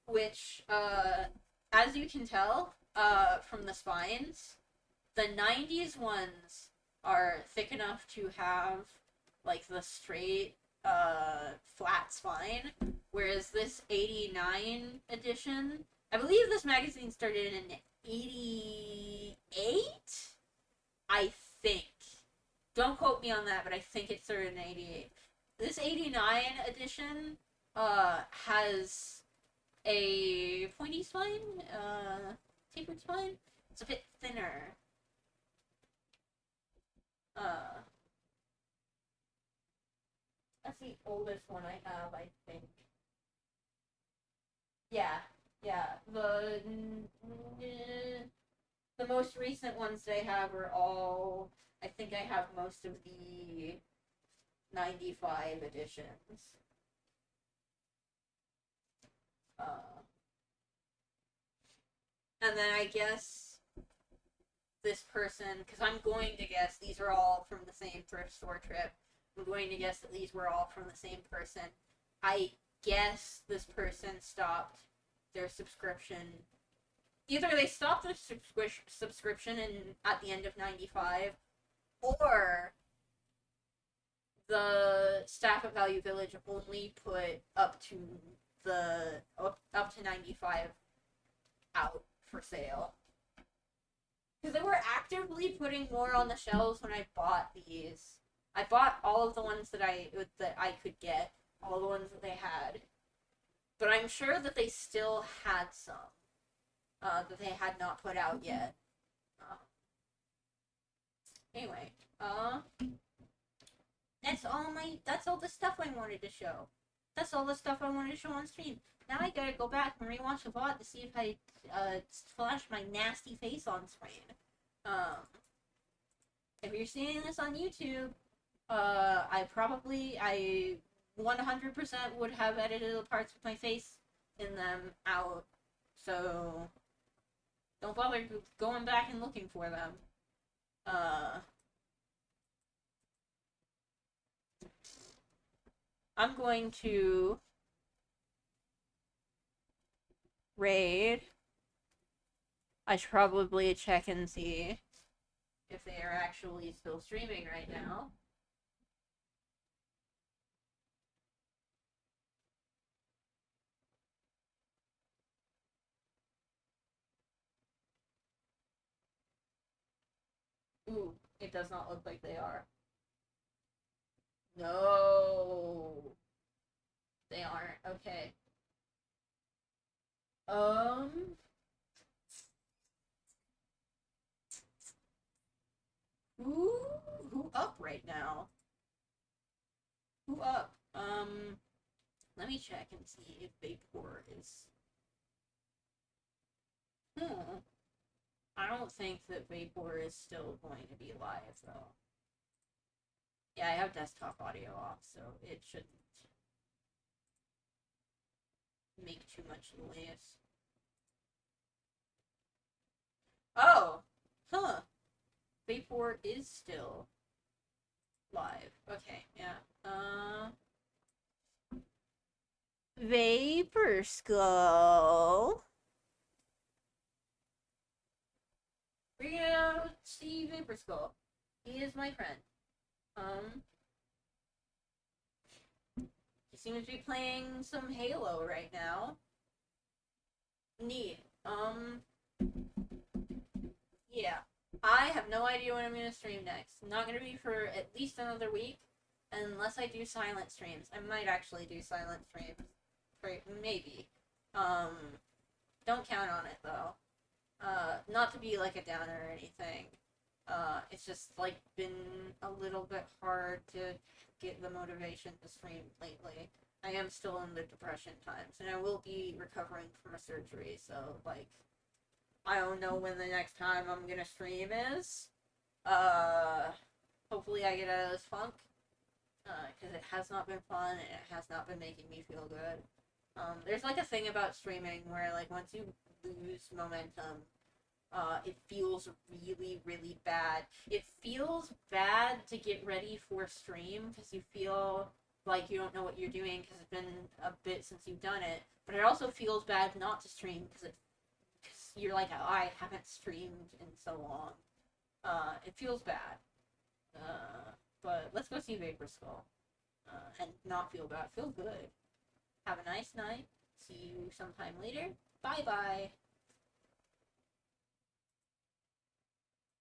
which, as you can tell, from the spines, the 90s ones are thick enough to have, like, the straight, flat spine, whereas this 89 edition, I believe this magazine started in 88? I think. Don't quote me on that, but I think it started in 88. This 89 edition has a pointy spine, tapered spine. It's a bit thinner. Uh, that's the oldest one I have, I think. Yeah, yeah. The most recent ones that I have are all. I think I have most of the 95 editions. And then I guess this person, because I'm going to guess these are all from the same thrift store trip. I'm going to guess that these were all from the same person. I guess this person stopped their subscription. Either they stopped their subscription at the end of 95, or the staff at Value Village only put up to 95 out for sale. Because they were actively putting more on the shelves when I bought these. I bought all of the ones that I could get, all the ones that they had. But I'm sure that they still had some that they had not put out yet. Anyway, that's all the stuff I wanted to show. That's all the stuff I wanted to show on stream. Now I gotta go back and rewatch the VOD to see if I flash my nasty face on screen. If you're seeing this on YouTube, I 100% would have edited the parts with my face in them out. So don't bother going back and looking for them. I'm going to raid. I should probably check and see if they are actually still streaming right now. Ooh, it does not look like they are. No. They aren't. Okay. Who up right now? Who up? Let me check and see if Vapor is. I don't think that Vapor is still going to be live, though. Yeah, I have desktop audio off, so it shouldn't make too much noise. Oh! Huh. Vapor is still live. Okay, yeah. Vapor Skull. We're gonna see Vapor Skull. He is my friend. He seems to be playing some Halo right now. Neat. Yeah. I have no idea when I'm gonna stream next. Not gonna be for at least another week, unless I do silent streams. I might actually do silent streams. Maybe. Don't count on it though. Not to be like a downer or anything. It's just like been a little bit hard to get the motivation to stream lately. I am still in the depression times, and I will be recovering from a surgery, so like I don't know when the next time I'm gonna stream is. Hopefully I get out of this funk, because it has not been fun and it has not been making me feel good. There's like a thing about streaming where like once you lose momentum, it feels really, really bad. It feels bad to get ready for stream because you feel like you don't know what you're doing because it's been a bit since you've done it. But it also feels bad not to stream because you're like, oh, I haven't streamed in so long. It feels bad. But let's go see Vapor Skull. And not feel bad. Feel good. Have a nice night. See you sometime later. Bye-bye.